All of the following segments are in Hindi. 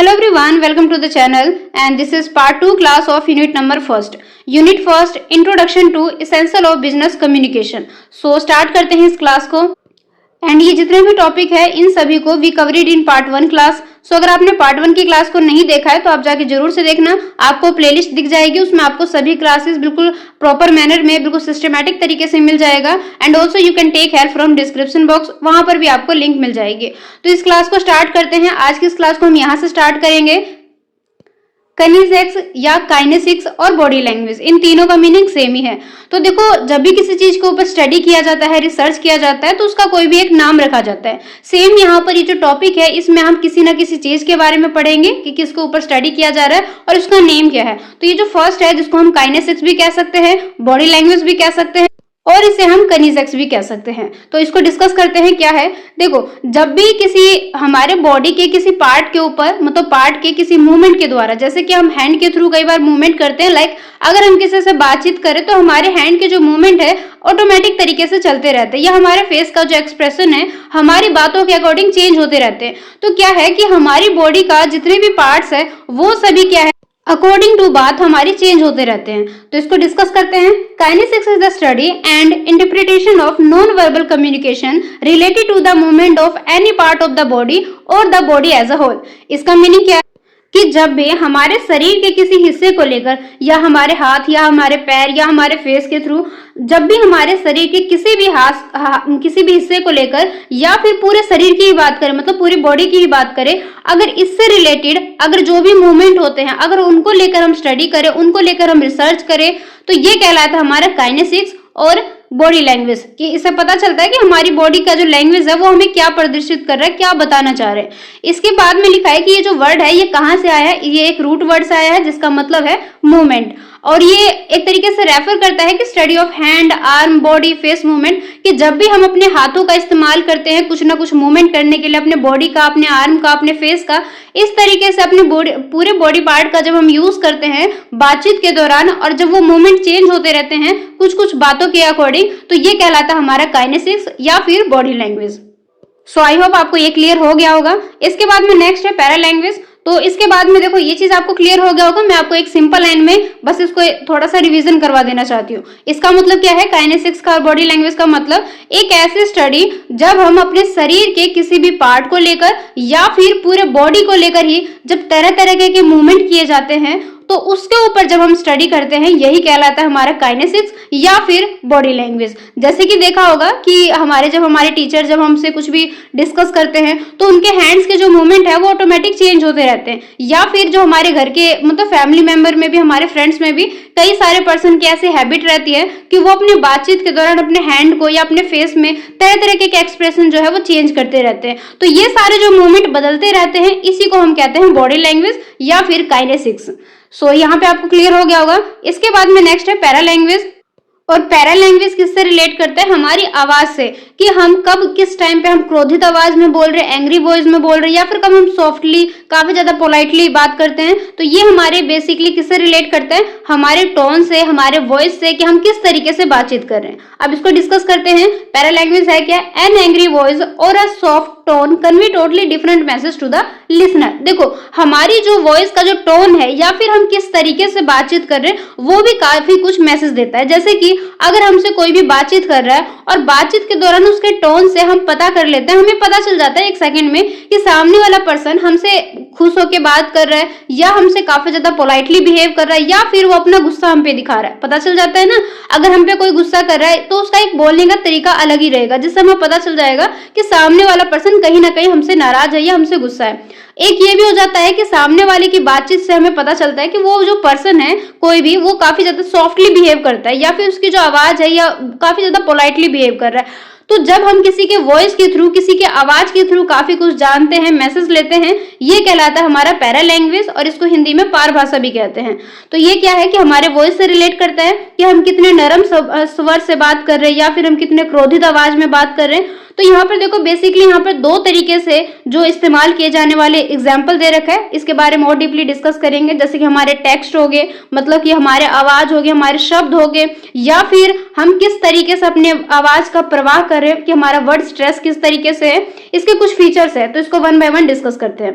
Hello everyone, welcome to the channel and this is part 2 class of unit number first. Unit first, introduction to essential of business communication. So start करते हैं इस क्लास को एंड ये जितने भी टॉपिक है इन सभी को वी कवरीड इन पार्ट 1 क्लास. सो अगर आपने पार्ट 1 की क्लास को नहीं देखा है तो आप जाके जरूर से देखना, आपको प्लेलिस्ट दिख जाएगी, उसमें आपको सभी क्लासेस बिल्कुल प्रॉपर मैनर में बिल्कुल सिस्टमैटिक तरीके से मिल जाएगा. And also you can take help from description box, वहां पर भी आपको लिंक मिल जाएगी. तो इस क्लास को स्टार्ट करते हैं. आज की इस क्लास को हम यहाँ से स्टार्ट करेंगे. कनिसेक्स या काइनेसिक्स और बॉडी लैंग्वेज, इन तीनों का मीनिंग सेम ही है. तो देखो, जब भी किसी चीज के ऊपर स्टडी किया जाता है, रिसर्च किया जाता है, तो उसका कोई भी एक नाम रखा जाता है. सेम यहाँ पर ये जो टॉपिक है इसमें हम किसी ना किसी चीज के बारे में पढ़ेंगे कि किसके ऊपर स्टडी किया जा रहा है और उसका नेम क्या है. तो ये जो फर्स्ट है जिसको हम काइनेसिक्स भी कह सकते हैं, बॉडी लैंग्वेज भी कह सकते हैं और इसे हम कनिसेक्स भी कह सकते हैं. तो इसको डिस्कस करते हैं. क्या है, देखो, जब भी किसी हमारे बॉडी के किसी पार्ट के ऊपर, मतलब पार्ट के किसी मूवमेंट के द्वारा, जैसे कि हम हैंड के थ्रू कई बार मूवमेंट करते हैं, लाइक अगर हम किसी से बातचीत करें तो हमारे हैंड के जो मूवमेंट है ऑटोमेटिक तरीके से चलते रहते हैं, या हमारे फेस का जो एक्सप्रेशन है हमारी बातों के अकॉर्डिंग चेंज होते रहते हैं. तो क्या है कि हमारी बॉडी का जितने भी पार्ट्स है वो सभी क्या है, अकॉर्डिंग टू बात हमारी चेंज होते रहते हैं. तो इसको डिस्कस करते हैं. Kinesics is the study and interpretation of non verbal communication related to the movement of any part of the body और the body as a whole. इसका मीनिंग क्या है कि जब भी हमारे शरीर के किसी हिस्से को लेकर, या हमारे हाथ या हमारे पैर या हमारे फेस के थ्रू, जब भी हमारे शरीर के किसी भी हिस्से को लेकर या फिर पूरे शरीर की ही बात करें, मतलब पूरी बॉडी की ही बात करें, अगर इससे रिलेटेड अगर जो भी मूवमेंट होते हैं अगर उनको लेकर हम स्टडी करें, उनको लेकर हम रिसर्च करें, तो ये कहलाता है हमारा काइनेसिक्स और बॉडी लैंग्वेज. कि इससे पता चलता है कि हमारी बॉडी का जो लैंग्वेज है वो हमें क्या प्रदर्शित कर रहा है, क्या बताना चाह रहे हैं. इसके बाद में लिखा है कि ये जो वर्ड है ये कहाँ से आया है. ये एक रूट वर्ड से आया है जिसका मतलब है मूवमेंट, और ये एक तरीके से रेफर करता है कि study of hand, arm, body, face movement, कि जब भी हम अपने हाथों का इस्तेमाल करते हैं कुछ ना कुछ मूवमेंट करने के लिए, अपने बॉडी का, अपने आर्म का, अपने फेस का, इस तरीके से अपने बॉडी, पूरे बॉडी पार्ट का जब हम यूज करते हैं बातचीत के दौरान, और जब वो मूवमेंट चेंज होते रहते हैं कुछ कुछ बातों के अकॉर्डिंग, तो ये कहलाता है हमारा काइनेसिक्स या फिर body language. So I hope आपको ये क्लियर हो गया होगा. इसके बाद में नेक्स्ट है पैरा लैंग्वेज. तो इसके बाद में देखो ये चीज आपको क्लियर हो गया होगा. मैं आपको एक सिंपल लाइन में बस इसको थोड़ा सा रिवीजन करवा देना चाहती हूँ. इसका मतलब क्या है, काइनेसिक्स का और बॉडी लैंग्वेज का मतलब एक ऐसी स्टडी जब हम अपने शरीर के किसी भी पार्ट को लेकर या फिर पूरे बॉडी को लेकर ही जब तरह तरह के मूवमेंट किए जाते हैं, तो उसके ऊपर जब हम स्टडी करते हैं, यही कहलाता है हमारा काइनेसिक्स या फिर बॉडी लैंग्वेज. जैसे कि देखा होगा कि जब हमारे टीचर जब हमसे कुछ भी डिस्कस करते हैं तो उनके हैंड्स के जो मूवमेंट है वो ऑटोमेटिक चेंज होते रहते हैं, या फिर जो हमारे घर के मतलब फैमिली मेंबर में भी, हमारे फ्रेंड्स में भी कई सारे पर्सन की ऐसी हैबिट रहती है कि वो अपनी बातचीत के दौरान अपने हैंड को या अपने फेस में तरह तरह के एक्सप्रेशन जो है वो चेंज करते रहते हैं. तो ये सारे जो मूवमेंट बदलते रहते हैं इसी को हम कहते हैं बॉडी लैंग्वेज या फिर काइनेसिक्स. सो यहाँ पे आपको क्लियर हो गया होगा. इसके बाद में नेक्स्ट है पैरा लैंग्वेज. और पैरा लैंग्वेज किससे रिलेट करता है, हमारी आवाज से, कि हम कब किस टाइम पे हम क्रोधित आवाज में बोल रहे हैं, एंग्री वॉइस में बोल रहे हैं, या फिर कब हम सॉफ्टली, काफी ज्यादा पोलाइटली बात करते हैं. तो ये हमारे बेसिकली किससे रिलेट करता है, हमारे टोन से, हमारे वॉइस से, कि हम किस तरीके से बातचीत कर रहे हैं. अब इसको डिस्कस करते हैं. पैरा लैंग्वेज है क्या, एन एंग्री वॉइस और a soft tone convey totally different message to the listener. देखो, हमारी जो वॉइस का जो टोन है या फिर हम किस तरीके से बातचीत कर रहे हैं वो भी काफी कुछ मैसेज देता है. जैसे कि अगर हमसे कोई भी बातचीत कर रहा है और बातचीत के दौरान उसके टोन से हम पता कर लेते हैं, हमें पता चल जाता है एक सेकंड में कि सामने वाला पर्सन हमसे खुश होकर बात कर रहा है, या हमसे काफी ज्यादा पोलाइटली बिहेव कर रहा है, या फिर वो अपना गुस्सा हम पे दिखा रहा है. पता चल जाता है ना, अगर हम पे कोई गुस्सा कर रहा है तो उसका एक बोलने का तरीका अलग ही रहेगा, जिससे हमें पता चल जाएगा कि सामने वाला पर्सन कहीं ना कहीं हमसे नाराज है या हमसे गुस्सा है. एक ये भी हो जाता है कि सामने वाले की बातचीत से हमें पता चलता है कि वो जो पर्सन है कोई भी, वो काफी ज्यादा सॉफ्टली बिहेव करता है, या फिर उसकी जो आवाज है या काफी ज्यादा पोलाइटली बिहेव कर रहा है. तो जब हम किसी के वॉइस के थ्रू, किसी के आवाज के थ्रू काफी कुछ जानते हैं, मैसेज लेते हैं, ये कहलाता है हमारा पैरा लैंग्वेज, और इसको हिंदी में पार भाषा भी कहते हैं. तो ये क्या है कि हमारे वॉइस से रिलेट करता है कि हम कितने नरम स्वर से बात कर रहे हैं या फिर हम कितने क्रोधित आवाज में बात कर रहे हैं. तो यहाँ पर देखो बेसिकली यहाँ पर दो तरीके से जो इस्तेमाल किए जाने वाले एग्जाम्पल दे रखा है, इसके बारे में और डीपली डिस्कस करेंगे. जैसे कि हमारे टेक्स्ट हो गए, मतलब कि हमारे आवाज हो गए, हमारे शब्द हो गए, या फिर हम किस तरीके से अपने आवाज का प्रवाह कर रहे हैं, कि हमारा वर्ड स्ट्रेस किस तरीके से है, इसके कुछ फीचर्स है. तो इसको वन बाय वन डिस्कस करते हैं.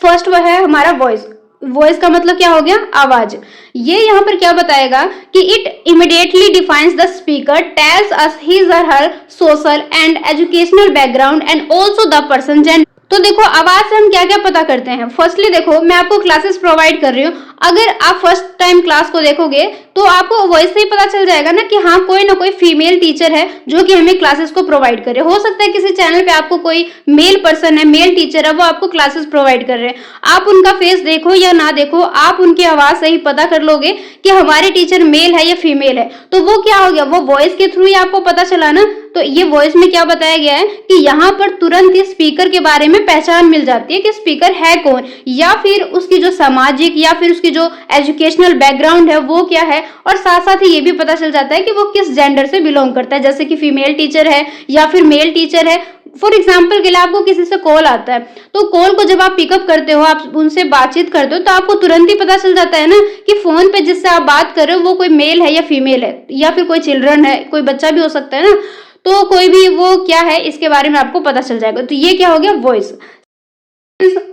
फर्स्ट वह है हमारा वॉइस। वॉइस का मतलब क्या हो गया? आवाज। ये यहाँ पर क्या बताएगा कि it immediately defines the speaker, tells us his or her social and educational background and also the person gender. तो देखो आवाज से हम क्या क्या पता करते हैं। फर्स्टली देखो मैं आपको क्लासेस प्रोवाइड कर रही हूँ, अगर आप फर्स्ट टाइम क्लास को देखोगे तो आपको वॉइस से ही पता चल जाएगा ना कि हाँ कोई ना कोई फीमेल टीचर है जो कि हमें क्लासेस को प्रोवाइड करे। हो सकता है किसी चैनल पे आपको कोई मेल पर्सन है, मेल टीचर है, वो आपको क्लासेस प्रोवाइड कर रहे हैं। आप उनका फेस देखो या ना देखो, आप उनकी आवाज से ही पता कर लोगे कि हमारे टीचर मेल है या फीमेल है। तो वो क्या हो गया, वो वॉइस के थ्रू ही आपको पता चला ना। तो ये वॉइस में क्या बताया गया है कि यहाँ पर तुरंत ही स्पीकर के बारे में पहचान मिल जाती है कि स्पीकर है कौन, या फिर उसकी जो सामाजिक या फिर उसकी जो एजुकेशनल बैकग्राउंड है वो क्या है, और साथ साथ ही ये भी पता चल जाता है कि वो किस जेंडर से बिलोंग करता है। जैसे कि फीमेल टीचर है या फिर मेल टीचर है। फॉर एग्जाम्पल के लिए आपको किसी से कॉल आता है, तो कॉल को जब आप पिकअप करते हो, आप उनसे बातचीत करते हो, तो आपको तुरंत ही पता चल जाता है ना कि फोन पे जिससे आप बात कर रहे हो वो कोई मेल है या फीमेल है, या फिर कोई चिल्ड्रन है, कोई बच्चा भी हो सकता है ना। तो कोई भी वो क्या है इसके बारे में आपको पता चल जाएगा। तो ये क्या हो गया? Voice.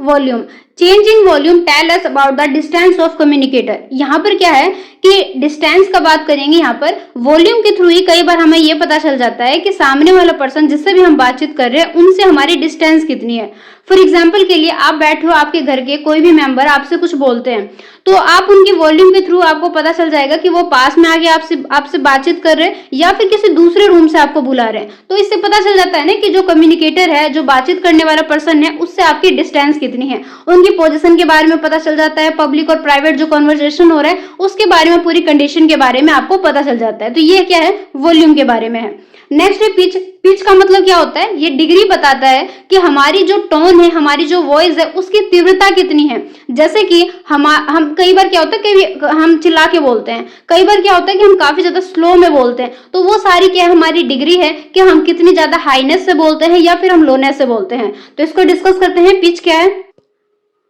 Volume. Change in volume tell us about the distance of communicator. यहाँ पर क्या है कि डिस्टेंस का बात करेंगे, यहाँ पर वॉल्यूम के थ्रू ही कई बार हमें ये पता चल जाता है कि सामने वाला पर्सन जिससे भी हम बातचीत कर रहे हैं उनसे हमारी डिस्टेंस कितनी है। फॉर एग्जाम्पल के लिए आप बैठे हो, आपके घर के कोई भी मेंबर आपसे कुछ बोलते हैं, तो आप उनकी वॉल्यूम के थ्रू आपको पता चल जाएगा कि वो पास में आके आपसे बातचीत कर रहे हैं या फिर किसी दूसरे रूम से आपको बुला रहे हैं। तो इससे पता चल जाता है ना कि जो कम्युनिकेटर है, जो बातचीत करने वाला पर्सन है, उससे आपकी डिस्टेंस कितनी है। उनकी पोजीशन के बारे में पता चल जाता है, पब्लिक और प्राइवेट जो कन्वर्सेशन हो रहा है उसके बारे में, पूरी कंडीशन के बारे में आपको पता चल जाता है। तो ये क्या है? वॉल्यूम के बारे में है। नेक्स्ट है पिच। पिच का मतलब क्या होता है? ये डिग्री बताता है कि हमारी जो टोन है, हमारी जो वॉइस है, उसकी तीव्रता कितनी है। जैसे कि हम कई बार क्या होता है कि हम चिल्ला के बोलते हैं, कई बार क्या होता है कि हम काफी ज्यादा स्लो में बोलते हैं। तो वो सारी क्या है? हमारी डिग्री है कि हम कितनी ज्यादा हाईनेस से बोलते हैं या फिर हम लोनेस से बोलते हैं। तो इसको डिस्कस करते हैं। पिच क्या है?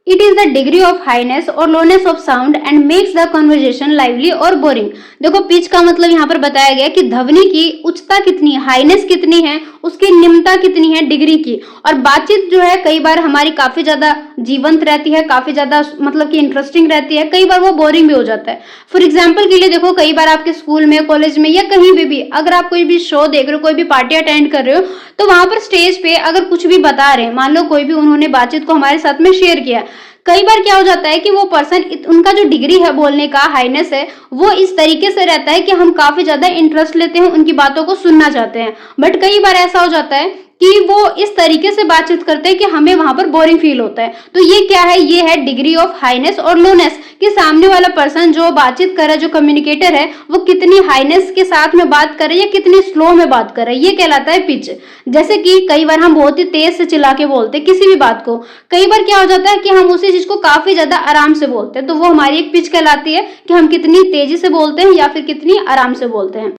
It is the degree of highness or lowness of sound and makes the conversation lively or boring। देखो पिच का मतलब यहाँ पर बताया गया कि ध्वनि की उच्चता कितनी है, हाईनेस कितनी है, उसकी निम्नता कितनी है डिग्री की। और बातचीत जो है कई बार हमारी काफी ज्यादा जीवंत रहती है, काफी ज्यादा मतलब कि इंटरेस्टिंग रहती है, कई बार वो बोरिंग भी हो जाता है। फॉर एग्जाम्पल के लिए देखो कई बार आपके स्कूल में, कॉलेज में या कहीं भी अगर आप कोई भी शो देख रहे हो, कोई भी पार्टी अटेंड कर रहे हो, तो वहां पर स्टेज पे अगर कुछ भी बता रहे हैं, मान लो कोई भी उन्होंने बातचीत को हमारे साथ में शेयर किया, कई बार क्या हो जाता है कि वो पर्सन, उनका जो डिग्री है बोलने का, हाईनेस है, वो इस तरीके से रहता है कि हम काफी ज्यादा इंटरेस्ट लेते हैं, उनकी बातों को सुनना चाहते हैं। बट कई बार ऐसा हो जाता है कि वो इस तरीके से बातचीत करते हैं कि हमें वहां पर बोरिंग फील होता है। तो ये क्या है? ये है डिग्री ऑफ हाईनेस और लोनेस, कि सामने वाला पर्सन जो बातचीत कर रहा है, जो कम्युनिकेटर है, वो कितनी हाईनेस के साथ में बात कर रहा है या कितनी स्लो में बात कर रहा है। ये कहलाता है पिच। जैसे कि कई बार हम बहुत ही तेज से चिल्ला के बोलते हैं किसी भी बात को, कई बार क्या हो जाता है कि हम उसी चीज को काफी ज्यादा आराम से बोलते हैं। तो वो हमारी एक पिच कहलाती है कि हम कितनी तेजी से बोलते हैं या फिर कितनी आराम से बोलते हैं।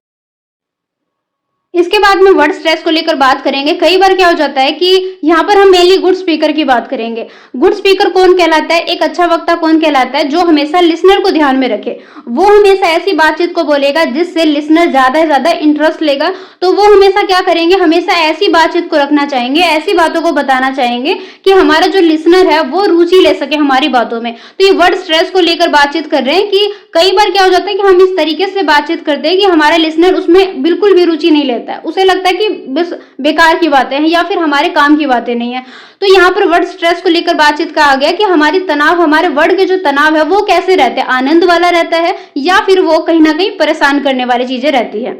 इसके बाद में वर्ड स्ट्रेस को लेकर बात करेंगे। कई बार क्या हो जाता है कि यहाँ पर हम मेनली गुड स्पीकर की बात करेंगे। गुड स्पीकर कौन कहलाता है? एक अच्छा वक्ता कौन कहलाता है? जो हमेशा लिसनर को ध्यान में रखे। वो हमेशा ऐसी बातचीत को बोलेगा जिससे लिसनर ज्यादा से ज्यादा इंटरेस्ट लेगा। तो वो हमेशा क्या करेंगे? हमेशा ऐसी बातचीत को रखना चाहेंगे, ऐसी बातों को बताना चाहेंगे कि हमारा जो लिसनर है वो रुचि ले सके हमारी बातों में। तो ये वर्ड स्ट्रेस को लेकर बातचीत कर रहे हैं कि कई बार क्या हो जाता है कि हम इस तरीके से बातचीत करते हैं कि हमारा लिसनर उसमें बिल्कुल भी रुचि नहीं लेता है, उसे लगता है कि बस बेकार की बातें हैं या फिर हमारे काम की बातें नहीं है। तो यहाँ पर वर्ड स्ट्रेस को लेकर बातचीत कहा गया कि हमारी तनाव, हमारे वर्ड के जो तनाव है वो कैसे रहते हैं, आनंद वाला रहता है या फिर वो कहीं ना कहीं परेशान करने वाली चीजें रहती है।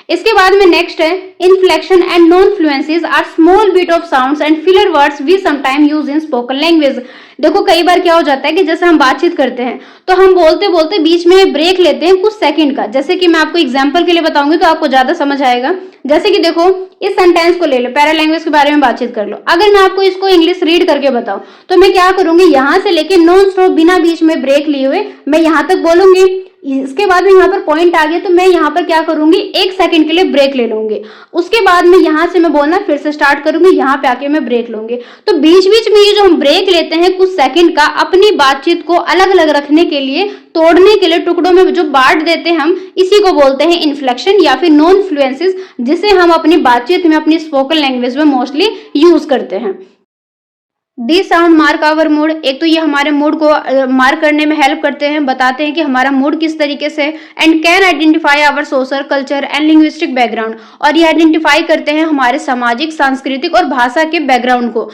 इसके बाद में नेक्स्ट है inflection and non fluencies are small bit of sounds and filler words we sometime use in spoken language. देखो कई बार क्या हो जाता है कि जैसे हम बातचीत करते हैं तो हम बोलते बोलते बीच में ब्रेक लेते हैं कुछ सेकंड का। जैसे कि मैं आपको एग्जांपल के लिए बताऊंगी तो आपको ज्यादा समझ आएगा। जैसे कि देखो इस सेंटेंस को ले लो, पैरा लैंग्वेज के बारे में बातचीत कर लो। अगर मैं आपको इसको इंग्लिश रीड करके बताऊं तो मैं क्या करूंगी, यहां से लेके नॉन स्टॉप बिना बीच में ब्रेक लिए हुए मैं यहां तक बोलूंगी। इसके बाद में यहाँ पर पॉइंट आ गया तो मैं यहाँ पर क्या करूंगी, 1 सेकंड के लिए ब्रेक ले लूंगी। उसके बाद में यहाँ से मैं बोलना फिर से स्टार्ट करूंगी, यहाँ पे आके मैं ब्रेक लूंगी। तो बीच बीच में ये जो हम ब्रेक लेते हैं कुछ सेकंड का, अपनी बातचीत को अलग अलग रखने के लिए, तोड़ने के लिए, टुकड़ों में जो बांट देते हैं हम, इसी को बोलते हैं इन्फ्लेक्शन या फिर नॉन फ्लुएंसीज, जिसे हम अपनी बातचीत में, अपनी स्पोकन लैंग्वेज में मोस्टली यूज करते हैं। दी साउंड मार्क आवर मूड। एक तो ये हमारे मूड को मार्क करने में हेल्प करते हैं, बताते हैं कि हमारा मूड किस तरीके से, and can identify our social culture and linguistic background. और ये आइडेंटिफाई करते हैं हमारे सामाजिक, सांस्कृतिक और भाषा के बैकग्राउंड को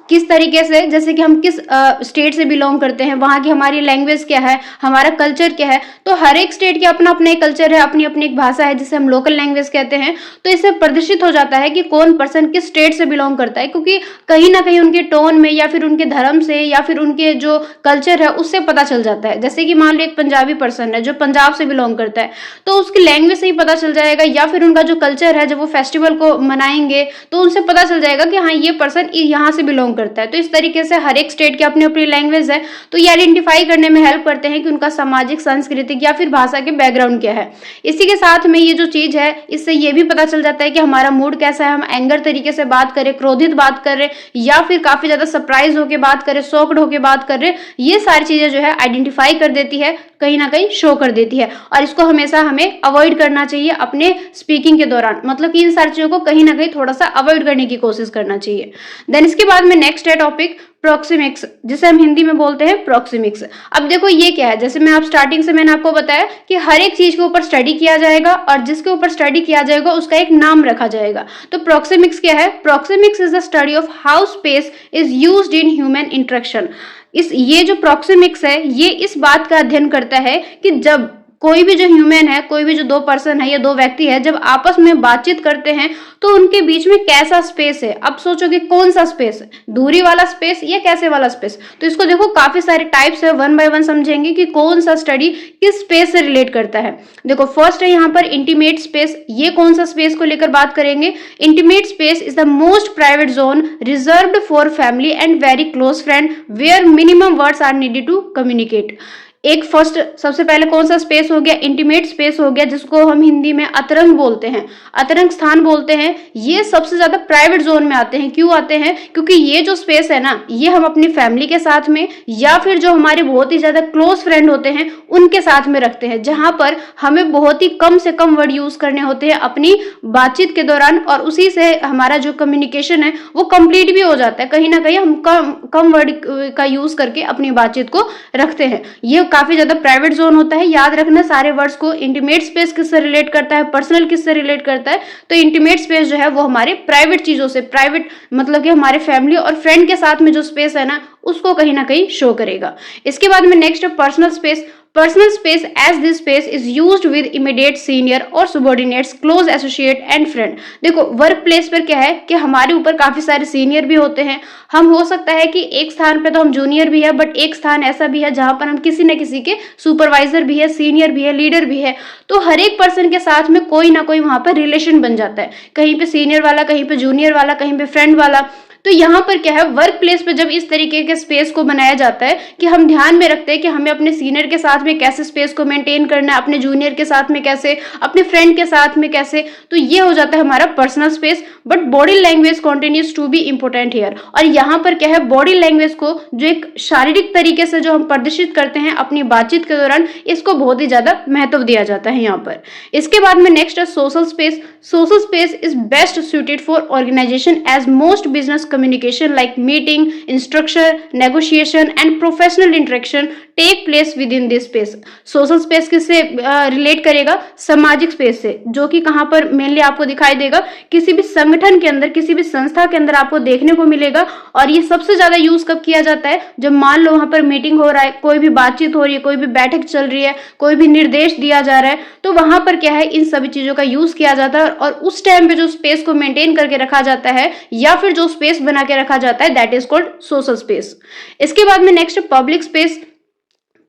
किस तरीके से, जैसे कि हम किस स्टेट से बिलोंग करते हैं, वहाँ की हमारी लैंग्वेज क्या है, हमारा कल्चर क्या है। तो हर एक स्टेट के अपना अपना एक कल्चर है, अपनी अपनी एक भाषा है जिसे हम लोकल लैंग्वेज कहते हैं। तो इससे प्रदर्शित हो जाता है कि कौन पर्सन किस स्टेट से बिलोंग करता है, क्योंकि कहीं ना कहीं उनके टोन में या फिर उनके धर्म से या फिर उनके जो कल्चर है उससे पता चल जाता है। जैसे कि मान लो एक पंजाबी पर्सन है जो पंजाब से बिलोंग करता है, तो उसकी लैंग्वेज से ही पता चल जाएगा, या फिर उनका जो कल्चर है जब वो फेस्टिवल को मनाएंगे तो उनसे पता चल जाएगा कि हाँ ये पर्सन यहाँ से बिलोंग करता है। तो इस तरीके से हर एक स्टेट की अपनी अपनी लैंग्वेज है, तो ये आइडेंटिफाई करने में हेल्प करते हैं कि उनका सामाजिक, सांस्कृतिक या फिर भाषा के बैकग्राउंड क्या है। इसी के साथ में ये जो चीज है, इससे ये भी पता चल जाता है कि हमारा मूड कैसा है, हम एंगर तरीके से बात करें, क्रोधित बात करें, या फिर काफी ज्यादा सरप्राइज होकर बात करें, शॉक्ड होकर बात करें। ये सारी चीजें जो है आइडेंटिफाई कर देती है, कहीं ना कहीं शो कर देती है, और इसको हमेशा हमें अवॉइड करना चाहिए अपने स्पीकिंग के दौरान। मतलब कि इन सारी चीजों को कहीं ना कहीं थोड़ा सा अवॉइड करने की कोशिश करना चाहिए। देन इसके बाद में नेक्स्ट है टॉपिक प्रोक्सिमिक्स, जिसे हम हिंदी में बोलते हैं प्रोक्सिमिक्स। अब देखो ये क्या है, जैसे मैं आप स्टार्टिंग से मैंने आपको बताया कि हर एक चीज के ऊपर स्टडी किया जाएगा, और जिसके ऊपर स्टडी किया जाएगा उसका एक नाम रखा जाएगा। तो प्रोक्सिमिक्स क्या है? Proxemics is the study of how space is used in human interaction. ये जो प्रोक्सिमिक्स है, ये इस बात का अध्ययन करता है कि जब कोई भी जो ह्यूमन है, कोई भी जो दो पर्सन है या दो व्यक्ति है, जब आपस में बातचीत करते हैं तो उनके बीच में कैसा स्पेस है। अब सोचो कि कौन सा स्पेस है, दूरी वाला स्पेस या कैसे वाला स्पेस। तो इसको देखो काफी सारे टाइप्स है, वन बाय वन समझेंगे कि कौन सा स्टडी किस स्पेस से रिलेट करता है। देखो फर्स्ट है यहाँ पर इंटीमेट स्पेस। ये कौन सा स्पेस को लेकर बात करेंगे? Intimate space is the most private zone reserved for family and very close friend where minimum words are needed to communicate. एक फर्स्ट सबसे पहले कौन सा स्पेस हो गया? इंटीमेट स्पेस हो गया, जिसको हम हिंदी में अतरंग बोलते हैं, अतरंग स्थान बोलते हैं। ये सबसे ज्यादा प्राइवेट जोन में आते हैं। क्यों आते हैं? क्योंकि ये जो स्पेस है ना, ये हम अपनी फैमिली के साथ में या फिर जो हमारे बहुत ही ज्यादा क्लोज फ्रेंड होते हैं उनके साथ में रखते हैं, जहां पर हमें बहुत ही कम से कम वर्ड यूज करने होते हैं अपनी बातचीत के दौरान, और उसी से हमारा जो कम्युनिकेशन है वो कंप्लीट भी हो जाता है। कहीं ना कहीं हम कम वर्ड का यूज करके अपनी बातचीत को रखते हैं। ये काफी ज्यादा प्राइवेट जोन होता है। याद रखना सारे वर्ड्स को। इंटीमेट स्पेस किससे रिलेट करता है, पर्सनल किससे रिलेट करता है? तो इंटीमेट स्पेस जो है वो हमारे प्राइवेट चीजों से, प्राइवेट मतलब कि हमारे फैमिली और फ्रेंड के साथ में जो स्पेस है ना, उसको कहीं ना कहीं शो करेगा। इसके बाद में नेक्स्ट है personal space. Personal space, as this space is used with immediate senior or subordinates, close associate and friend। देखो वर्क प्लेस पर क्या है कि हमारे ऊपर काफी सारे सीनियर भी होते हैं। हम हो सकता है कि एक स्थान पे तो हम जूनियर भी है, बट एक स्थान ऐसा भी है जहां पर हम किसी न किसी के सुपरवाइजर भी है, सीनियर भी है, लीडर भी है। तो हर एक पर्सन के साथ में कोई ना कोई वहां पर रिलेशन बन जाता है, कहीं पे सीनियर वाला, कहीं पे जूनियर वाला, कहीं पे फ्रेंड वाला। तो यहाँ पर क्या है, वर्क प्लेस पे जब इस तरीके के स्पेस को बनाया जाता है कि हम ध्यान में रखते हैं कि हमें अपने सीनियर के साथ में कैसे स्पेस को मेंटेन करना है, अपने जूनियर के साथ में कैसे, अपने फ्रेंड के साथ में कैसे। तो ये हो जाता है हमारा personal space. But body language continues to be important here. और यहाँ पर क्या है, बॉडी लैंग्वेज को जो एक शारीरिक तरीके से जो हम प्रदर्शित करते हैं अपनी बातचीत के दौरान, इसको बहुत ही ज्यादा महत्व दिया जाता है यहाँ पर। इसके बाद में नेक्स्ट है social space. Social space is best suited for organization as most business communication like meeting, instruction, negotiation and professional interaction take place within this space। Social space किससे रिलेट करेगा? सामाजिक स्पेस से, जो कि कहाँ पर मेनली आपको दिखाई देगा? किसी भी संगठन के अंदर, किसी भी संस्था के अंदर आपको देखने को मिलेगा। और ये सबसे ज्यादा यूज कब किया जाता है? जब मान लो वहां पर मीटिंग हो रहा है, कोई भी बातचीत हो रही है, कोई भी बैठक चल रही है, कोई भी निर्देश दिया जा रहा है, तो वहां पर क्या है, इन सभी चीजों का यूज किया जाता है। और उस टाइम पे जो स्पेस को मेंटेन करके रखा जाता है या फिर जो स्पेस बना के रखा जाता है, that is called social space. इसके बाद में next public space.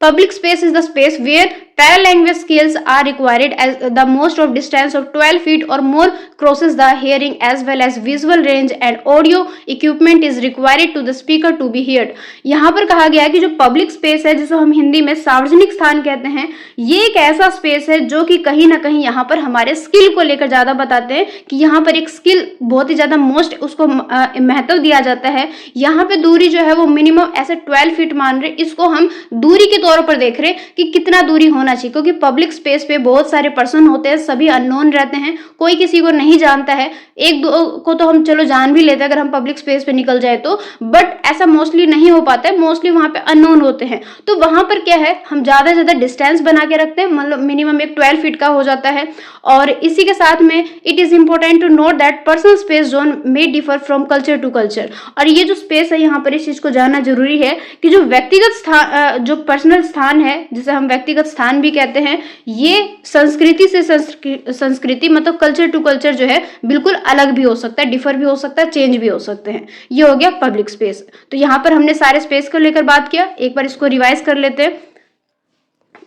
Public space is the space where paralanguage skills are required as the most of distance of 12 feet or more crosses the hearing as well as visual range and audio equipment is required to the speaker to be heard। यहाँ पर कहा गया है कि जो पब्लिक स्पेस है, जिसे हम हिंदी में सार्वजनिक स्थान कहते हैं, ये एक ऐसा स्पेस है जो कि कहीं ना कहीं यहाँ पर हमारे स्किल को लेकर ज्यादा बताते हैं कि यहाँ पर एक स्किल बहुत ही ज्यादा मोस्ट उसको महत्व दिया जाता है। यहाँ पे दूरी जो है वो मिनिमम ऐसे 12 फीट मान रहे, इसको हम दूरी के तौर पर देख रहे कि कितना दूरी होना चाहिए, क्योंकि पब्लिक स्पेस पे बहुत सारे पर्सन होते हैं, सभी अननोन रहते हैं, कोई किसी को नहीं जानता है। एक दो को तो हम चलो जान भी लेते हैं अगर हम पब्लिक स्पेस पे निकल जाए तो, बट ऐसा मोस्टली नहीं हो पाता है, मोस्टली वहां पे अननोन होते हैं। तो वहां पर क्या है, हम ज्यादा से ज्यादा डिस्टेंस बना के रखते हैं, मतलब मिनिमम एक 12 फीट का हो जाता है। और इसी के साथ में it is important to note that personal space zone may differ from culture to culture. और ये जो स्पेस है, यहाँ पर इस चीज को जानना जरूरी है कि जो व्यक्तिगत स्थान, जो पर्सनल स्थान है, जिसे हम व्यक्तिगत स्थान भी कहते हैं, ये संस्कृति से संस्कृति मतलब कल्चर टू कल्चर जो है बिल्कुल अलग भी हो सकता है, डिफर भी हो सकता है, चेंज भी हो सकते हैं। ये हो गया पब्लिक स्पेस। तो यहाँ पर हमने सारे स्पेस को लेकर बात किया, एक बार इसको रिवाइज कर लेते हैं।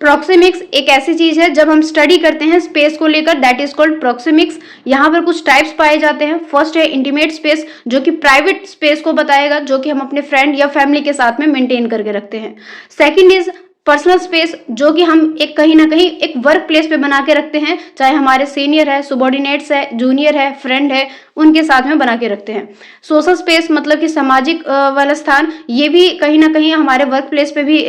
प्रोक्सेमिक्स एक ऐसी चीज है जब हम स्टडी करते हैं स्पेस को लेकर, दैट इज कॉल्ड प्रोक्सेमिक्स। यहाँ पर कुछ टाइप्स पाए जाते हैं। फर्स्ट है इंटीमेट स्पेस, जो कि प्राइवेट स्पेस को बताएगा, जो कि हम अपने फ्रेंड या फैमिली के साथ में मेंटेन करके रखते हैं। सेकंड इज पर्सनल स्पेस, जो कि हम एक कहीं ना कहीं एक वर्क प्लेस पे बना के रखते हैं, चाहे हमारे सीनियर है, सुबॉर्डिनेट्स है, जूनियर है, फ्रेंड है, उनके साथ में बना के रखते हैं। सोशल स्पेस मतलब कि सामाजिक वाला स्थान, ये भी कहीं ना कहीं हमारे वर्क प्लेस पे भी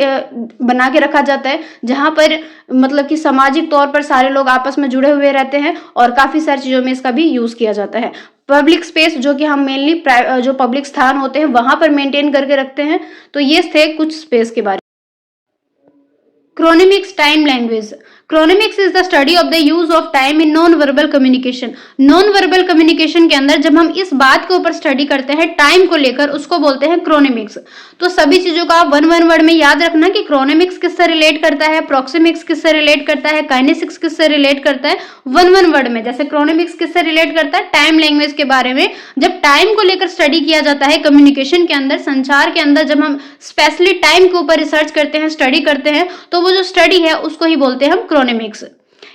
बना के रखा जाता है, जहाँ पर मतलब कि सामाजिक तौर पर सारे लोग आपस में जुड़े हुए रहते हैं और काफी सारी चीजों में इसका भी यूज किया जाता है। पब्लिक स्पेस, जो कि हम मेनली जो पब्लिक स्थान होते हैं वहां पर मेंटेन करके रखते हैं। तो ये थे कुछ स्पेस के बारे में। Chronemics time language. Chronemics is the study of the use of time in non-verbal communication. Non-verbal communication के अंदर जब हम इस बात के ऊपर स्टडी करते हैं टाइम को लेकर, उसको बोलते हैं क्रोनेमिक्स। तो सभी चीजों का आप वन वर्ड में याद रखना कि क्रोनेमिक्स किससे रिलेट करता है, प्रोक्सेमिक्स किससे रिलेट करता है, काइनेसिक्स किससे रिलेट करता है, वन वर्ड में। जैसे क्रोनेमिक्स किससे रिलेट करता है, टाइम लैंग्वेज के बारे में। जब टाइम को लेकर स्टडी किया जाता है कम्युनिकेशन के अंदर, संचार के अंदर, जब हम स्पेशली टाइम के ऊपर रिसर्च करते हैं, स्टडी करते हैं, तो वो जो स्टडी है उसको ही बोलते हैं हम क्रोनेमिक्स।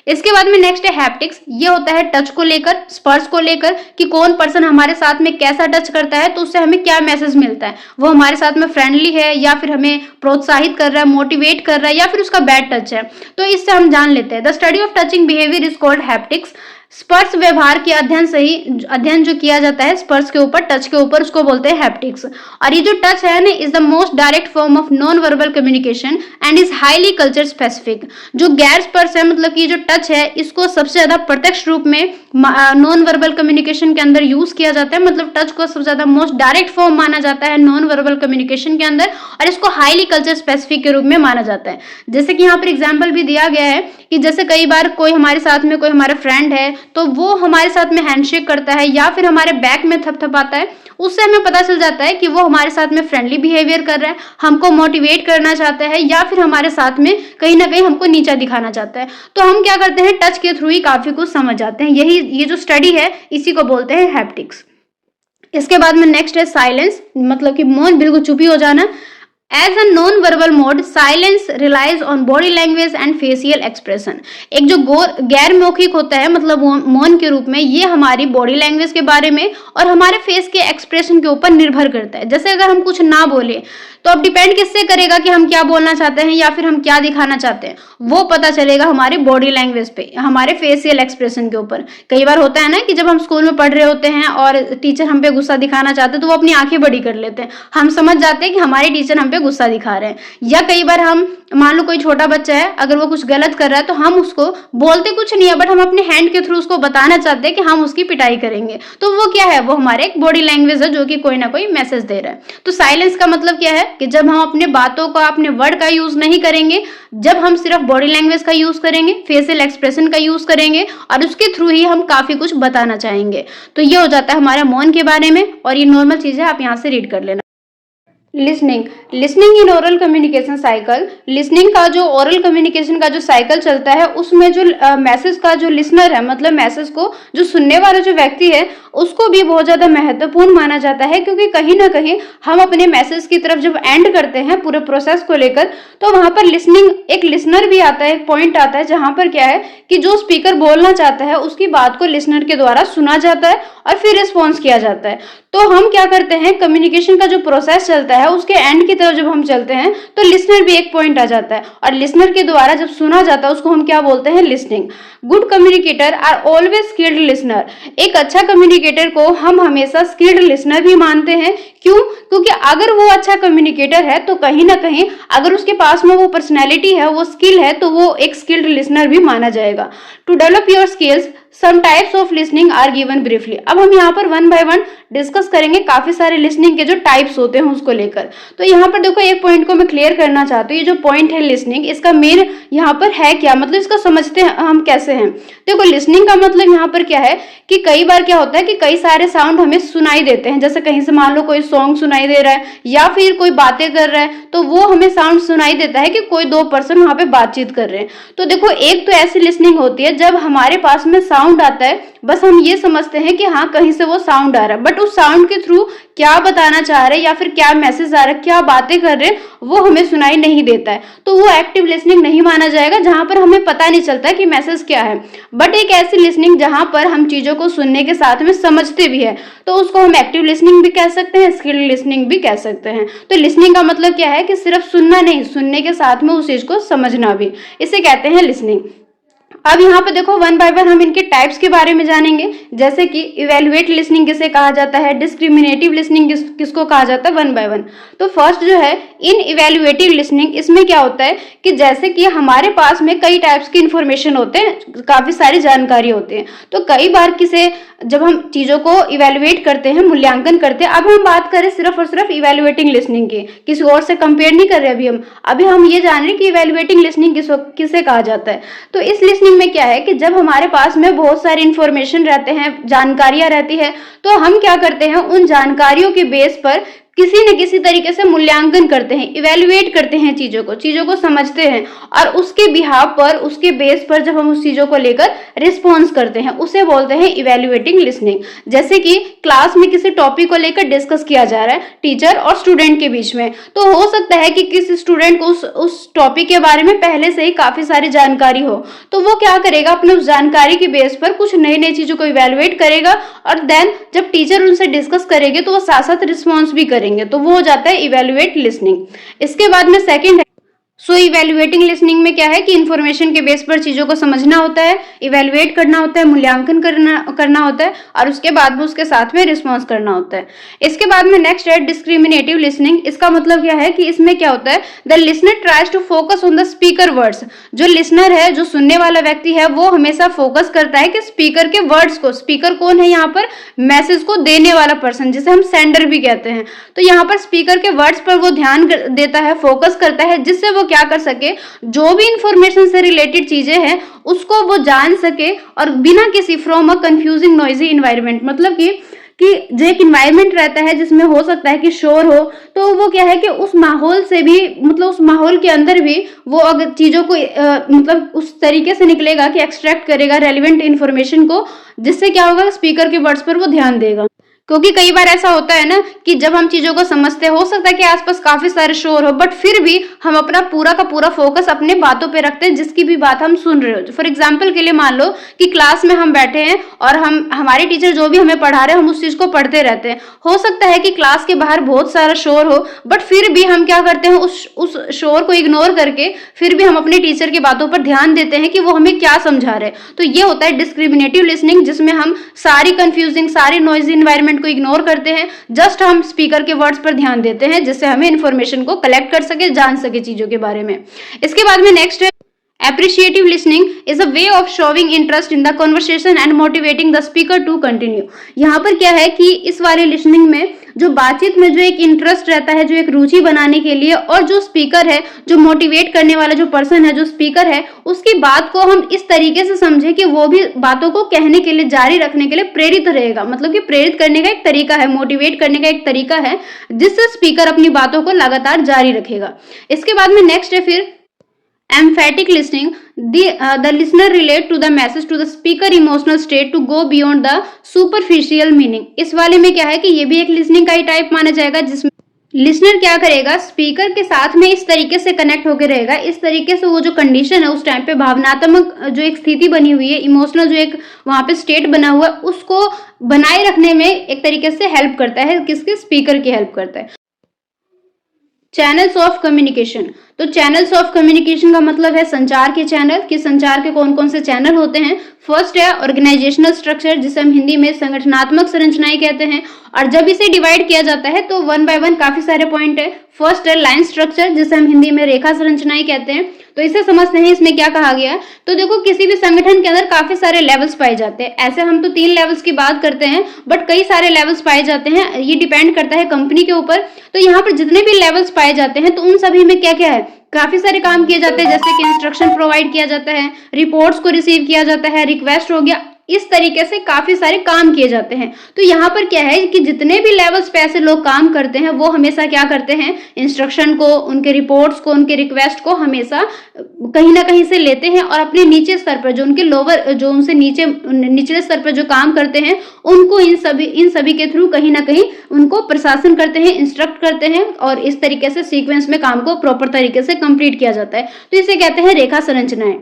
इसके बाद में नेक्स्ट है हैप्टिक्स। ये होता है टच को लेकर, स्पर्श को लेकर, कि कौन पर्सन हमारे साथ में कैसा टच करता है तो उससे हमें क्या मैसेज मिलता है, वो हमारे साथ में फ्रेंडली है या फिर हमें प्रोत्साहित कर रहा है, मोटिवेट कर रहा है, या फिर उसका बैड टच है। तो इससे हम जान लेते हैं। The study of touching behaviour is called haptics. स्पर्श व्यवहार के अध्ययन जो किया जाता है स्पर्श के ऊपर, टच के ऊपर, उसको बोलते हैं हैप्टिक्स। और ये जो टच है ना, is the most direct form of non verbal communication and is highly culture specific. जो गैर स्पर्श है, मतलब कि जो टच है, इसको सबसे ज्यादा प्रत्यक्ष रूप में नॉन वर्बल कम्युनिकेशन के अंदर यूज किया जाता है। मतलब टच को सबसे ज्यादा मोस्ट डायरेक्ट फॉर्म माना जाता है नॉन वर्बल कम्युनिकेशन के अंदर, और इसको हाईली कल्चर स्पेसिफिक के रूप में माना जाता है। जैसे कि यहाँ पर एग्जाम्पल भी दिया गया है कि जैसे कई बार कोई हमारे साथ में, कोई हमारा फ्रेंड है, तो वो हमारे साथ में हैंडशेक करता है या फिर हमारे बैक में थपथपाता है, उससे हमें पता चल जाता है कि वो हमारे साथ में फ्रेंडली बिहेवियर कर रहा है, हमको मोटिवेट करना चाहता है, या फिर हमारे साथ में कहीं ना कहीं हमको नीचा दिखाना चाहता है। तो हम क्या करते हैं, टच के थ्रू ही काफी कुछ समझ जाते हैं। यही ये जो स्टडी है इसी को बोलते हैं हैप्टिक्स। इसके बाद में नेक्स्ट है साइलेंस, मतलब कि मौन, बिल्कुल चुपी हो जाना। As a non-verbal mode, silence relies on body language and facial expression. एक जो गैर मौखिक होता है, मतलब मौन के रूप में, ये हमारी बॉडी लैंग्वेज के बारे में और हमारे फेस के एक्सप्रेशन के ऊपर निर्भर करता है। जैसे अगर हम कुछ ना बोले तो अब डिपेंड किससे करेगा कि हम क्या बोलना चाहते हैं या फिर हम क्या दिखाना चाहते हैं, वो पता चलेगा हमारी बॉडी लैंग्वेज पे, हमारे फेशियल एक्सप्रेशन के ऊपर। कई बार होता है ना कि जब हम स्कूल में पढ़ रहे होते हैं और टीचर हम पे गुस्सा दिखाना चाहते हैं तो वो अपनी आंखें बड़ी कर लेते हैं, हम समझ जाते हैं कि हमारे टीचर हम पे गुस्सा दिखा रहे हैं। या कई बार हम, मान लो कोई छोटा बच्चा है, अगर वो कुछ गलत कर रहा है तो हम उसको बोलते कुछ नहीं है, बट हम अपने हैंड के थ्रू उसको बताना चाहते हैं कि हम उसकी पिटाई करेंगे। तो वो क्या है, वो हमारे एक बॉडी लैंग्वेज है जो कि कोई ना कोई मैसेज दे रहा है। तो साइलेंस का मतलब क्या है कि जब हम अपने बातों का, अपने वर्ड का यूज नहीं करेंगे, जब हम सिर्फ बॉडी लैंग्वेज का यूज करेंगे, फेशियल एक्सप्रेशन का यूज करेंगे और उसके थ्रू ही हम काफी कुछ बताना चाहेंगे। तो ये हो जाता है हमारा मौन के बारे में, और ये नॉर्मल चीज है, आप यहाँ से रीड कर लेना। Listening in oral communication cycle. Listening का जो ओरल कम्युनिकेशन का जो साइकिल चलता है, उसमें जो मैसेज का जो लिसनर है, मतलब मैसेज को जो सुनने वाला जो व्यक्ति है, उसको भी बहुत ज्यादा महत्वपूर्ण माना जाता है, क्योंकि कहीं ना कहीं हम अपने मैसेज की तरफ जब एंड करते हैं पूरे प्रोसेस को लेकर, तो वहां पर लिसनिंग, एक लिसनर भी आता है, एक पॉइंट आता है जहां पर क्या है कि जो स्पीकर बोलना चाहता है उसकी बात को लिसनर के द्वारा सुना जाता है और फिर रिस्पॉन्स किया जाता है। तो हम क्या करते हैं, कम्युनिकेशन का जो प्रोसेस चलता है है उसके एंड की तरफ जब हम चलते हैं तो लिसनर भी एक पॉइंट आ जाता है, और लिसनर के द्वारा जब सुना जाता है उसको हम क्या बोलते हैं, listening. Good communicator are always skilled listener. एक अच्छा कम्युनिकेटर को हम हमेशा स्किल्ड लिसनर भी मानते हैं। क्यों? क्योंकि अगर वो अच्छा कम्युनिकेटर है तो कहीं ना कहीं अगर उसके पास में वो पर्सनैलिटी है, वो स्किल है, तो वो एक स्किल्ड लिसनर भी माना जाएगा। To develop your skills some types of listening are given briefly. अब हम यहाँ पर वन बाय वन डिस्कस करेंगे काफी सारे लिसनिंग के जो टाइप्स होते हैं उसको लेकर। तो यहाँ पर देखो एक पॉइंट को मैं क्लियर करना चाहती हूँ, ये जो पॉइंट है लिसनिंग, इसका मेन यहाँ पर है क्या, मतलब इसको समझते हैं हम कैसे हैं। देखो लिसनिंग का मतलब यहाँ पर क्या है कि कई बार क्या होता है कि कई सारे साउंड हमें सुनाई देते हैं, जैसे कहीं से मान लो कोई सॉन्ग सुनाई दे रहा है या फिर कोई बातें कर रहा है, तो वो हमें साउंड सुनाई देता है कि कोई दो पर्सन वहां पे बातचीत कर रहे हैं। तो देखो एक तो ऐसी लिसनिंग होती है जब हमारे पास में साउंड आता है, बस हम ये समझते हैं कि हाँ कहीं से वो साउंड आ रहा है, बट उस साउंड के थ्रू क्या बताना चाह रहे हैं या फिर क्या मैसेज आ रहा है, क्या बातें कर रहे हैं, वो हमें सुनाई नहीं देता है। तो वो एक्टिव लिसनिंग नहीं माना जाएगा जहां पर हमें पता नहीं चलता है कि मैसेज क्या है। बट एक ऐसी लिसनिंग जहां पर हम चीजों को सुनने के साथ में समझते भी है, तो उसको हम एक्टिव लिसनिंग भी कह सकते हैं, स्किल्ड लिसनिंग भी कह सकते हैं। तो लिसनिंग का मतलब क्या है कि सिर्फ सुनना नहीं, सुनने के साथ में उस चीज को समझना भी, इसे कहते हैं लिसनिंग। अब यहाँ पे देखो वन बाय वन हम इनके टाइप्स के बारे में जानेंगे, जैसे कि इवेलुएट लिसनिंग किसे कहा जाता है, डिस्क्रिमिनेटिव लिसनिंग किसको कहा जाता है, वन बाय वन। तो फर्स्ट जो है इन इवेलुएटिव लिसनिंग, इसमें क्या होता है कि जैसे कि हमारे पास में कई टाइप्स की इंफॉर्मेशन होते हैं, काफी सारी जानकारी होती है, तो कई बार किसे जब हम चीजों को इवेलुएट करते हैं, मूल्यांकन करते हैं, अब हम बात करें सिर्फ और सिर्फ इवेलुएटिंग लिसनिंग की, किसी और से कंपेयर नहीं कर रहे अभी हम ये जान रहे हैं कि इवेलुएटिंग लिसनिंग किसे कहा जाता है। तो इस लिसनिंग में क्या है कि जब हमारे पास में बहुत सारी इंफॉर्मेशन रहते हैं, जानकारियां रहती है, तो हम क्या करते हैं उन जानकारियों के बेस पर किसी न किसी तरीके से मूल्यांकन करते हैं, इवेलुएट करते हैं, चीजों को समझते हैं, और उसके बिहाव पर, उसके बेस पर जब हम उस चीजों को लेकर रिस्पॉन्स करते हैं, उसे बोलते हैं इवेलुएटिंग लिसनिंग। जैसे कि क्लास में किसी टॉपिक को लेकर डिस्कस किया जा रहा है टीचर और स्टूडेंट के बीच में, तो हो सकता है कि किसी स्टूडेंट को उस टॉपिक के बारे में पहले से ही काफी सारी जानकारी हो, तो वो क्या करेगा, अपने उस जानकारी के बेस पर कुछ नई नई चीजों को इवेलुएट करेगा, और देन जब टीचर उनसे डिस्कस करेंगे तो वो साथ साथ रिस्पॉन्स भी करेंगे, तो वो हो जाता है इवेलुएट लिसनिंग। इसके बाद में सेकंड है सो इवेलुएटिंग लिसनिंग में क्या है कि इंफॉर्मेशन के बेस पर चीजों को समझना होता है, इवेलुएट करना होता है, मूल्यांकन करना होता है, और उसके बाद में उसके साथ में रिस्पॉन्स करना होता है। इसके बाद में नेक्स्ट है डिस्क्रिमिनेटिव लिसनिंग। इसका मतलब क्या है कि इसमें क्या होता है, the listener tries to focus on the speaker words. जो लिसनर है, जो सुनने वाला व्यक्ति है, वो हमेशा फोकस करता है कि स्पीकर के वर्ड्स को, स्पीकर कौन है यहाँ पर, मैसेज को देने वाला पर्सन, जिसे हम सेंडर भी कहते हैं, तो यहाँ पर स्पीकर के वर्ड्स पर वो ध्यान देता है, फोकस करता है, जिससे वो क्या कर सके, जो भी इंफॉर्मेशन से रिलेटेड चीजें हैं उसको वो जान सके, और बिना किसी from a confusing noisy environment, मतलब कि जो एक इन्वायरमेंट रहता है जिसमें हो सकता है कि शोर हो, तो वो क्या है कि उस माहौल से भी, मतलब उस माहौल के अंदर भी वो अगर चीजों को मतलब उस तरीके से निकलेगा कि एक्सट्रैक्ट करेगा रेलिवेंट इंफॉर्मेशन को, जिससे क्या होगा, स्पीकर के वर्ड्स पर वो ध्यान देगा। क्योंकि कई बार ऐसा होता है ना कि जब हम चीजों को समझते हो सकता है कि आसपास काफी सारे शोर हो, बट फिर भी हम अपना पूरा का पूरा फोकस अपने बातों पे रखते हैं, जिसकी भी बात हम सुन रहे हो। फॉर एग्जाम्पल के लिए मान लो कि क्लास में हम बैठे हैं और हमारे टीचर जो भी हमें पढ़ा रहे हैं हम उस चीज को पढ़ते रहते हैं। हो सकता है कि क्लास के बाहर बहुत सारा शोर हो, बट फिर भी हम क्या करते हैं, उस शोर को इग्नोर करके फिर भी हम अपने टीचर की बातों पर ध्यान देते हैं कि वो हमें क्या समझा रहे हैं। तो ये होता है डिस्क्रिमिनेटिव लिसनिंग, जिसमें हम सारी कंफ्यूजिंग, सारी नॉइजी इन्वायरमेंट को इग्नोर करते हैं, जस्ट हम स्पीकर के वर्ड्स पर ध्यान देते हैं, जिससे हमें इंफॉर्मेशन को कलेक्ट कर सके, जान सके चीजों के बारे में। इसके बाद में नेक्स्ट है appreciative listening is a way of showing interest in the conversation and motivating the speaker to continue। यहाँ पर क्या है कि इस वाले लिसनिंग में जो बातचीत में जो एक इंटरेस्ट रहता है, जो एक रुचि बनाने के लिए, और जो स्पीकर है, जो मोटिवेट करने वाला जो पर्सन है, जो स्पीकर है, उसकी बात को हम इस तरीके से समझे कि वो भी बातों को कहने के लिए, जारी रखने के लिए प्रेरित रहेगा। मतलब कि प्रेरित करने का एक तरीका है, मोटिवेट करने का एक तरीका है, जिससे स्पीकर अपनी बातों को लगातार जारी रखेगा। इसके बाद में नेक्स्ट है फिर emphatic listening। The listener relate to the message to the speaker emotional state to go beyond the superficial meaning। इस वाले में क्या है कि ये भी एक listening का ही टाइप माना जाएगा, जिसमें लिसनर क्या करेगा, स्पीकर के साथ में इस तरीके से कनेक्ट होकर रहेगा, इस तरीके से वो जो कंडीशन है उस टाइम पे, भावनात्मक जो एक स्थिति बनी हुई है, इमोशनल जो एक वहां पे स्टेट बना हुआ है, उसको बनाए रखने में एक तरीके से हेल्प करता है, किसके, स्पीकर की हेल्प करता है। Channels of communication. तो चैनल्स ऑफ कम्युनिकेशन का मतलब है संचार के चैनल, कि संचार के कौन कौन से चैनल होते हैं। फर्स्ट है ऑर्गेनाइजेशनल स्ट्रक्चर, जिसे हम हिंदी में संगठनात्मक संरचनाएं कहते हैं। और जब इसे डिवाइड किया जाता है तो वन बाय वन काफी सारे पॉइंट है। फर्स्ट है लाइन स्ट्रक्चर, जिसे हम हिंदी में रेखा संरचनाएं कहते हैं। तो इसे समझते हैं इसमें क्या कहा गया है। तो देखो, किसी भी संगठन के अंदर काफी सारे लेवल्स पाए जाते हैं। ऐसे हम तो 3 लेवल्स की बात करते हैं, बट कई सारे लेवल्स पाए जाते हैं, ये डिपेंड करता है कंपनी के ऊपर। तो यहाँ पर जितने भी लेवल्स पाए जाते हैं तो उन सभी में क्या क्या है, काफी सारे काम किए जाते हैं, जैसे कि इंस्ट्रक्शन प्रोवाइड किया जाता है, रिपोर्ट्स को रिसीव किया जाता है, रिक्वेस्ट हो गया, इस तरीके से काफी सारे काम किए जाते हैं। तो यहाँ पर क्या है कि जितने भी लेवल्स पे ऐसे लोग काम करते हैं वो हमेशा क्या करते हैं, इंस्ट्रक्शन को, उनके रिपोर्ट्स को, उनके रिक्वेस्ट को हमेशा कहीं ना कहीं से लेते हैं और अपने नीचे स्तर पर जो उनके लोअर, जो उनसे निचले स्तर पर जो काम करते हैं उनको इन सभी के थ्रू कहीं ना कहीं उनको प्रशासन करते हैं, इंस्ट्रक्ट करते हैं और इस तरीके से सीक्वेंस में काम को प्रॉपर तरीके से कंप्लीट किया जाता है। तो इसे कहते हैं रेखा संरचनाएं।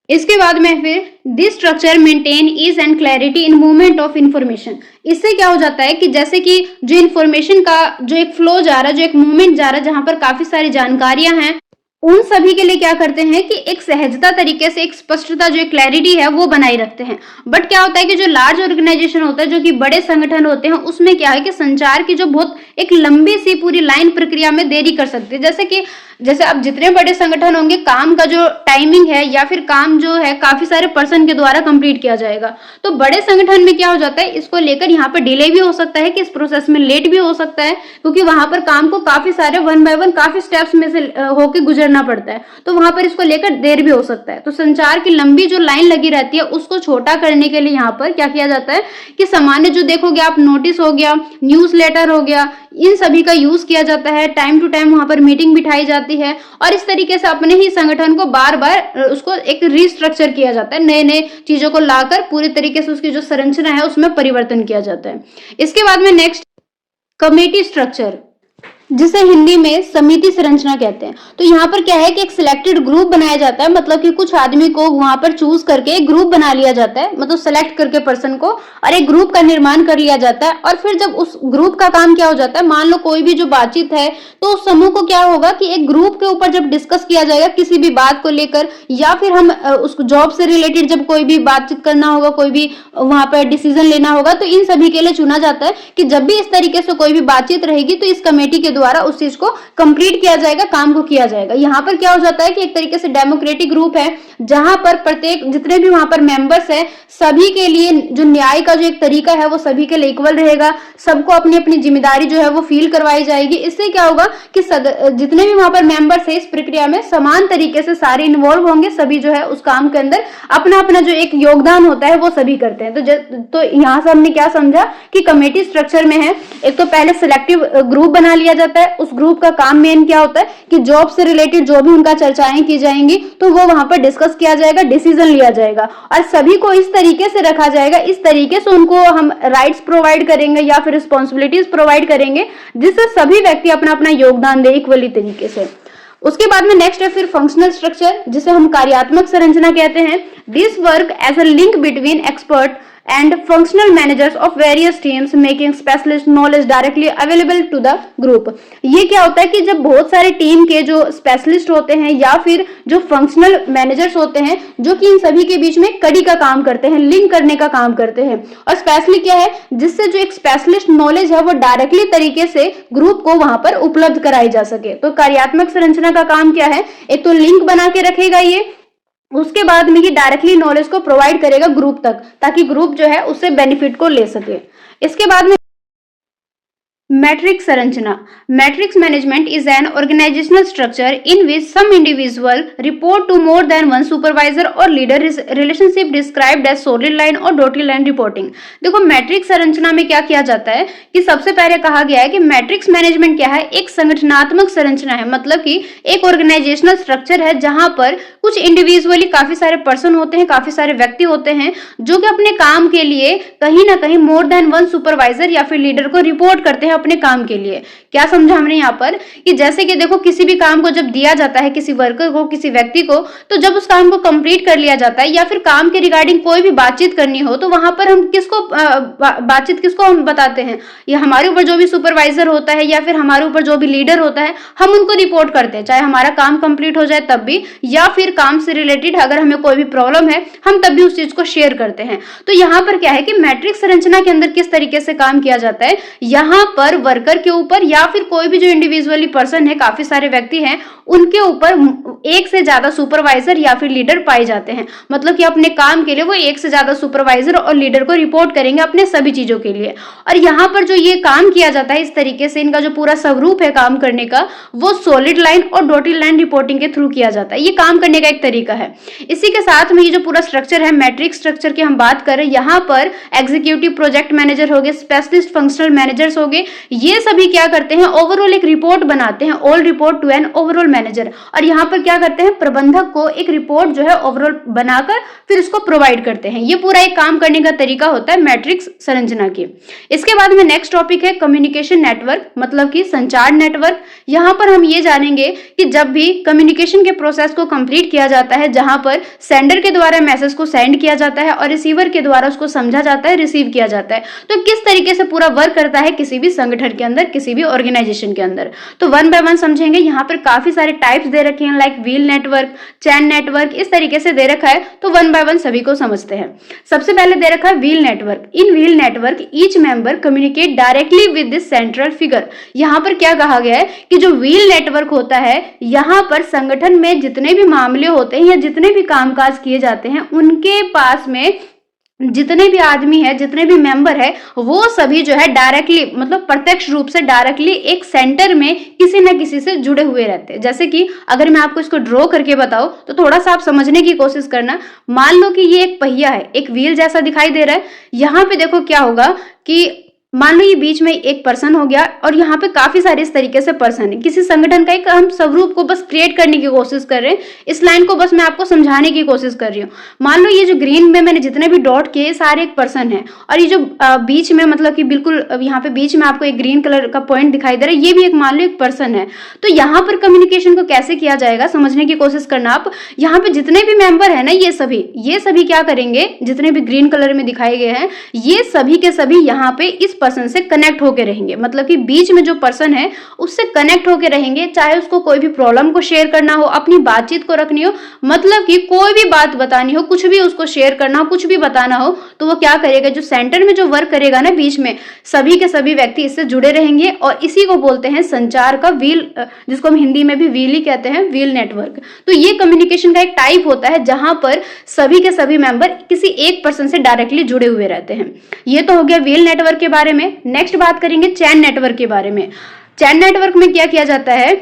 इसके बाद में फिर this structure maintain ease and clarity in movement of information. इससे क्या हो जाता है कि जैसे कि जो इंफॉर्मेशन का जो एक फ्लो जा रहा है, जो एक मूवमेंट जा रहा है, जहां पर काफी सारी जानकारियां हैं, उन सभी के लिए क्या करते हैं कि एक सहजता तरीके से, एक स्पष्टता, जो एक क्लैरिटी है वो बनाए रखते हैं। बट क्या होता है कि जो लार्ज ऑर्गेनाइजेशन होता है, जो कि बड़े संगठन होते हैं, उसमें क्या है कि संचार की जो बहुत एक लंबी सी पूरी लाइन प्रक्रिया में देरी कर सकते हैं। जैसे अब जितने बड़े संगठन होंगे, काम का जो टाइमिंग है या फिर काम जो है काफी सारे पर्सन के द्वारा कंप्लीट किया जाएगा। तो बड़े संगठन में क्या हो जाता है, इसको लेकर यहाँ पर डिले भी हो सकता है, कि इस प्रोसेस में लेट भी हो सकता है, क्योंकि वहां पर काम को काफी सारे वन बाय वन काफी स्टेप्स में से होकर गुजरना पड़ता है। तो वहां पर इसको लेकर देर भी हो सकता है। तो संचार की लंबी जो लाइन लगी रहती है उसको छोटा करने के लिए यहाँ पर क्या किया जाता है कि सामान्य जो देखोगे आप, नोटिस हो गया, न्यूज लेटर हो गया, इन सभी का यूज किया जाता है। टाइम टू टाइम वहां पर मीटिंग बिठाई जाती है और इस तरीके से अपने ही संगठन को बार बार उसको एक रिस्ट्रक्चर किया जाता है, नए नए चीजों को लाकर पूरी तरीके से उसकी जो संरचना है उसमें परिवर्तन किया जाता है। इसके बाद में नेक्स्ट कमेटी स्ट्रक्चर, जिसे हिंदी में समिति संरचना कहते हैं। तो यहाँ पर क्या है कि एक सिलेक्टेड ग्रुप बनाया जाता है, मतलब कि कुछ आदमी को वहां पर चूज करके एक ग्रुप बना लिया जाता है, मतलब सेलेक्ट करके पर्सन को, और एक ग्रुप का निर्माण कर लिया जाता है। और फिर जब उस ग्रुप का काम क्या हो जाता है, मान लो कोई भी जो बातचीत है, तो उस समूह को क्या होगा कि एक ग्रुप के ऊपर जब डिस्कस किया जाएगा किसी भी बात को लेकर, या फिर हम उस जॉब से रिलेटेड जब कोई भी बातचीत करना होगा, कोई भी वहां पर डिसीजन लेना होगा, तो इन सभी के लिए चुना जाता है कि जब भी इस तरीके से कोई भी बातचीत रहेगी तो इस कमेटी के द्वारा उस चीज को कंप्लीट किया जाएगा, काम को किया जाएगा। यहाँ पर क्या हो जाता है कि एक तरीके से डेमोक्रेटिक ग्रुप है, जहां पर प्रत्येक जितने भी वहां पर मेंबर्स है, सभी के लिए जो न्याय का जो एक तरीका है वो सभी के लिए इक्वल रहेगा, सबको अपनी अपनी जिम्मेदारी जो है वो फील करवाई जाएगी। इससे क्या होगा कि जितने भी वहां पर मेंबर्स है इस प्रक्रिया में समान तरीके से सारे इन्वॉल्व होंगे, सभी जो है उस काम के अंदर अपना अपना जो एक योगदान होता है वो सभी करते हैं। तो यहाँ से हमने क्या समझा कि कमेटी स्ट्रक्चर में है, एक तो पहले सिलेक्टिव ग्रुप बना लिया जाता है, उस ग्रुप का काम मेन क्या होता है कि जॉब से रिलेटेड जो भी उनका चर्चाएं की जाएंगी तो वो वहां पर डिस्कस किया जाएगा, डिसीजन लिया जाएगा और सभी को इस तरीके से रखा जाएगा, इस तरीके से उनको हम राइट्स प्रोवाइड करेंगे या फिर रिस्पॉन्सिबिलिटीज प्रोवाइड करेंगे, जिससे सभी व्यक्ति अपना अपना योगदान दे इक्वली तरीके से। उसके बाद में नेक्स्ट है फिर फंक्शनल स्ट्रक्चर, जिसे हम कार्यात्मक संरचना कहते हैं। This work as a link between expert and functional managers of various teams making specialist knowledge directly available to the group। ये क्या होता है कि जब बहुत सारे टीम के जो स्पेशलिस्ट होते हैं या फिर जो फंक्शनल मैनेजर्स होते हैं, जो कि इन सभी के बीच में कड़ी का काम करते हैं, लिंक करने का काम करते हैं, और स्पेशली क्या है जिससे जो एक स्पेशलिस्ट नॉलेज है वो डायरेक्टली तरीके से ग्रुप को वहां पर उपलब्ध कराई जा सके। तो कार्यात्मक संरचना का काम क्या है, एक तो लिंक बना के रखेगा ये, उसके बाद में ये डायरेक्टली नॉलेज को प्रोवाइड करेगा ग्रुप तक, ताकि ग्रुप जो है उससे बेनिफिट को ले सके। इसके बाद में मैट्रिक्स संरचना। Matrix management is an organisational structure in which some individual report to more than one supervisor or leader, relationship described as solid line or dotted line reporting. देखो मैट्रिक्स संरचना में क्या किया जाता है कि सबसे पहले कहा गया है कि मैट्रिक्स मैनेजमेंट क्या है, एक संगठनात्मक संरचना है, मतलब कि एक ऑर्गेनाइजेशनल स्ट्रक्चर है जहां पर कुछ इंडिविजुअली काफी सारे पर्सन होते हैं, काफी सारे व्यक्ति होते हैं, जो कि अपने काम के लिए कहीं ना कहीं मोर देन वन सुपरवाइजर या फिर लीडर को रिपोर्ट करते हैं, अपने अपने काम के लिए। क्या समझा हमने यहाँ पर कि जैसे कि देखो किसी भी काम को जब दिया जाता है किसी वर्कर को, किसी व्यक्ति को, तो जब उस काम को कंप्लीट कर लिया जाता है या फिर काम के रिगार्डिंग कोई भी बातचीत करनी हो तो वहां पर हम बातचीत किसको हम बताते हैं, या हमारे ऊपर जो भी सुपरवाइजर होता है या फिर हमारे ऊपर जो भी लीडर होता है हम उनको रिपोर्ट करते हैं, चाहे हमारा काम कंप्लीट हो जाए तब भी, या फिर काम से रिलेटेड अगर हमें कोई भी प्रॉब्लम है हम तब भी उस चीज को शेयर करते हैं। तो यहाँ पर क्या है कि मैट्रिक्स संरचना के अंदर किस तरीके से काम किया जाता है, यहाँ पर वर्कर के ऊपर या फिर कोई भी जो इंडिविजुअली पर्सन है, काफी सारे व्यक्ति हैं, उनके ऊपर एक से ज्यादा सुपरवाइजर या फिर लीडर पाए जाते हैं। मतलब कि अपने काम के लिए वो एक से ज्यादा सुपरवाइजर और लीडर को रिपोर्ट करेंगे अपने सभी चीजों के लिए। और यहाँ पर जो ये काम किया जाता है इस तरीके से, इनका जो पूरा स्वरूप है काम करने का, वो solid line or dotted line reporting के थ्रू किया जाता है। ये काम करने का एक तरीका है। इसी के साथ में ये जो पूरा स्ट्रक्चर है, मैट्रिक्स स्ट्रक्चर की हम बात करें, यहाँ पर एग्जीक्यूटिव प्रोजेक्ट मैनेजर हो गए, स्पेशलिस्ट फंक्शनल मैनेजर्स हो गए, ये सभी क्या करते हैं, ओवरऑल एक रिपोर्ट बनाते हैं, all report to an overall manager. और यहाँ पर क्या करते हैं, प्रबंधक को एक रिपोर्ट जो है ओवरऑल बनाकर फिर इसको प्रोवाइड करते हैं। ये पूरा एक काम करने का तरीका होता है मैट्रिक्स संरचना की। इसके बाद में नेक्स्ट टॉपिक है कम्युनिकेशन नेटवर्क, मतलब कि संचार नेटवर्क। यहाँ पर हम ये जानेंगे कि जब भी कम्युनिकेशन के प्रोसेस को कंप्लीट किया जाता है, जहां पर सेंडर के द्वारा मैसेज को सेंड किया जाता है और रिसीवर के द्वारा उसको समझा जाता है, रिसीव किया जाता है, तो किस तरीके से पूरा वर्क करता है किसी भी संगठन के अंदर, किसी भी ऑर्गेनाइजेशन के अंदर। तो वन बाय वन समझेंगे। यहाँ पर काफी सारे टाइप्स दे रखे हैं, लाइक व्हील नेटवर्क, चैन नेटवर्क, इस तरीके से दे रखा है। तो वन बाय वन सभी को समझते हैं। सबसे पहले दे रखा है wheel network. In wheel network each member communicate directly with this central figure. यहाँ पर क्या कहा गया है कि जो व्हील नेटवर्क होता है, यहाँ पर संगठन में जितने भी मामले होते हैं या जितने भी कामकाज किए जाते हैं, उनके पास में जितने भी आदमी है, जितने भी मेंबर है, वो सभी जो है डायरेक्टली, मतलब प्रत्यक्ष रूप से डायरेक्टली एक सेंटर में किसी न किसी से जुड़े हुए रहते हैं। जैसे कि अगर मैं आपको इसको ड्रॉ करके बताऊं तो थोड़ा सा आप समझने की कोशिश करना। मान लो कि ये एक पहिया है, एक व्हील जैसा दिखाई दे रहा है। यहाँ पे देखो क्या होगा कि मान लो ये बीच में एक पर्सन हो गया और यहाँ पे काफी सारे इस तरीके से पर्सन है। किसी संगठन का एक हम स्वरूप को बस क्रिएट करने की कोशिश कर रहे हैं। इस लाइन को बस मैं आपको समझाने की कोशिश कर रही हूँ। मान लो ये जो ग्रीन में मैंने जितने भी डॉट किए सारे एक पर्सन है, और ये जो बीच में, मतलब कि बिल्कुल यहाँ पे बीच में आपको एक ग्रीन कलर का पॉइंट दिखाई दे रहा है, ये भी एक मान लो एक पर्सन है। तो यहाँ पर कम्युनिकेशन को कैसे किया जाएगा समझने की कोशिश करना आप। यहाँ पे जितने भी मेंबर है ना, ये सभी क्या करेंगे, जितने भी ग्रीन कलर में दिखाए गए हैं, ये सभी के सभी यहाँ पे इस पर्सन से कनेक्ट होके रहेंगे। मतलब कि बीच में जो पर्सन है उससे कनेक्ट होके रहेंगे, चाहे उसको कोई भी प्रॉब्लम को शेयर करना हो, अपनी बातचीत को रखनी हो, मतलब कि कोई भी बात बतानी हो, कुछ भी उसको शेयर करना हो, कुछ भी बताना हो, तो वो क्या करेगा, जो सेंटर में जो वर्क करेगा ना, बीच में सभी के सभी व्यक्ति इससे जुड़े रहेंगे। और इसी को बोलते हैं संचार का व्हील, जिसको हम हिंदी में भी व्हील ही कहते हैं, व्हील नेटवर्क। तो ये कम्युनिकेशन का एक टाइप होता है जहां पर सभी के सभी मेंबर किसी एक पर्सन से डायरेक्टली जुड़े हुए रहते हैं। ये तो हो गया व्हील नेटवर्क के बारे में। नेक्स्ट बात करेंगे चैन नेटवर्क के बारे में। चैन नेटवर्क में क्या किया जाता है,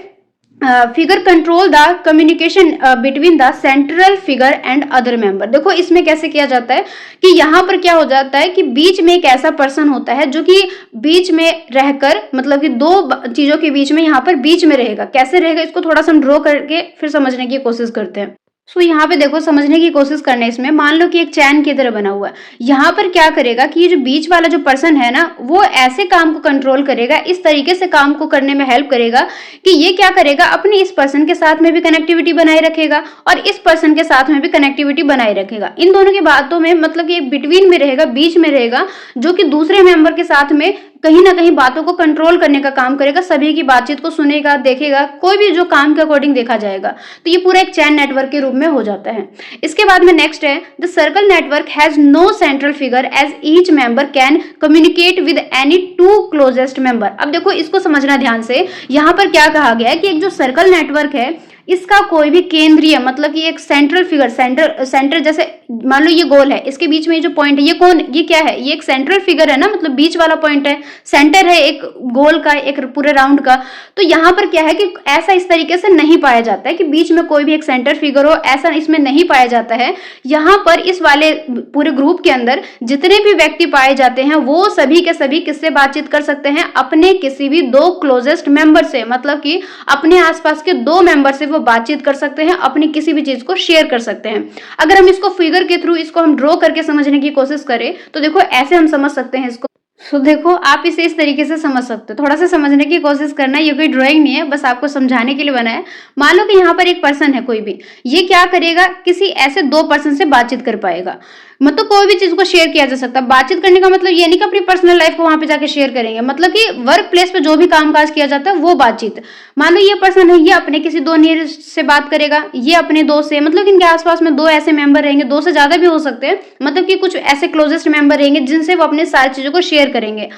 figure control the communication between the central figure and other member. देखो इसमें कैसे किया जाता है कि यहाँ पर क्या हो जाता है कि बीच में एक ऐसा पर्सन होता है जो कि बीच में रहकर, मतलब कि दो चीजों के बीच में यहाँ पर बीच में रहेगा। कैसे रहेगा इसको थोड़ा सा हम ड्रॉ करके फिर समझने की कोशिश करते हैं। सो यहाँ पे देखो समझने की कोशिश करना है। इसमें मान लो कि एक चैन की तरह बना हुआ है। यहाँ पर क्या करेगा कि ये जो बीच वाला जो पर्सन है ना, वो ऐसे काम को कंट्रोल करेगा, इस तरीके से काम को करने में हेल्प करेगा कि ये क्या करेगा, अपने इस पर्सन के साथ में भी कनेक्टिविटी बनाए रखेगा और इस पर्सन के साथ में भी कनेक्टिविटी बनाए रखेगा। इन दोनों की बातों में, मतलब कि एक बिटवीन में रहेगा, बीच में रहेगा, जो कि दूसरे मेंबर के साथ में कहीं ना कहीं बातों को कंट्रोल करने का काम करेगा, सभी की बातचीत को सुनेगा, देखेगा, कोई भी जो काम के अकॉर्डिंग देखा जाएगा। तो ये पूरा एक चैन नेटवर्क के रूप में हो जाता है। इसके बाद में नेक्स्ट है the circle network has no central figure as each member can communicate with any two closest member. अब देखो इसको समझना ध्यान से। यहाँ पर क्या कहा गया है कि एक जो सर्कल नेटवर्क है, इसका कोई भी केंद्रीय, मतलब कि एक सेंट्रल फिगर, सेंटर जैसे मान लो ये गोल है, इसके बीच में जो पॉइंट है, ये कौन, ये क्या है, ये एक सेंट्रल फिगर है ना, मतलब बीच वाला पॉइंट है, सेंटर है एक गोल का, एक पूरे राउंड का। तो यहाँ पर क्या है कि ऐसा इस तरीके से नहीं पाया जाता है कि बीच में कोई भी एक सेंटर फिगर हो, ऐसा इसमें नहीं पाया जाता है। यहाँ पर इस वाले पूरे ग्रुप के अंदर जितने भी व्यक्ति पाए जाते हैं, वो सभी के सभी किससे बातचीत कर सकते हैं, अपने किसी भी दो क्लोजेस्ट मेंबर से, मतलब कि अपने आसपास के दो मेंबर से बातचीत कर सकते हैं, अपनी किसी भी चीज को शेयर कर सकते हैं। अगर हम इसको फिगर के थ्रू इसको हम ड्रॉ करके समझने की कोशिश करें तो देखो ऐसे हम समझ सकते हैं इसको। देखो आप इसे इस तरीके से समझ सकते हो, थोड़ा सा समझने की कोशिश करना, ये कोई ड्राइंग नहीं है, बस आपको समझाने के लिए बना है। मान लो कि यहाँ पर एक पर्सन है कोई भी, ये क्या करेगा, किसी ऐसे दो पर्सन से बातचीत कर पाएगा। मतलब कोई भी चीज को शेयर किया जा सकता है। बातचीत करने का मतलब ये नहीं कि अपनी पर्सनल लाइफ को वहां पे जाके शेयर करेंगे, मतलब कि वर्क प्लेस पे जो भी कामकाज किया जाता है वो बातचीत। मान लो ये पर्सन है, ये अपने किसी दो नियरेस्ट से बात करेगा, ये अपने दो से, मतलब इनके आसपास में दो ऐसे मेंबर रहेंगे, दो से ज्यादा भी हो सकते हैं, मतलब कि कुछ ऐसे क्लोजेस्ट मेंबर रहेंगे जिनसे वो अपनी सारी चीजों को शेयर करेंगे।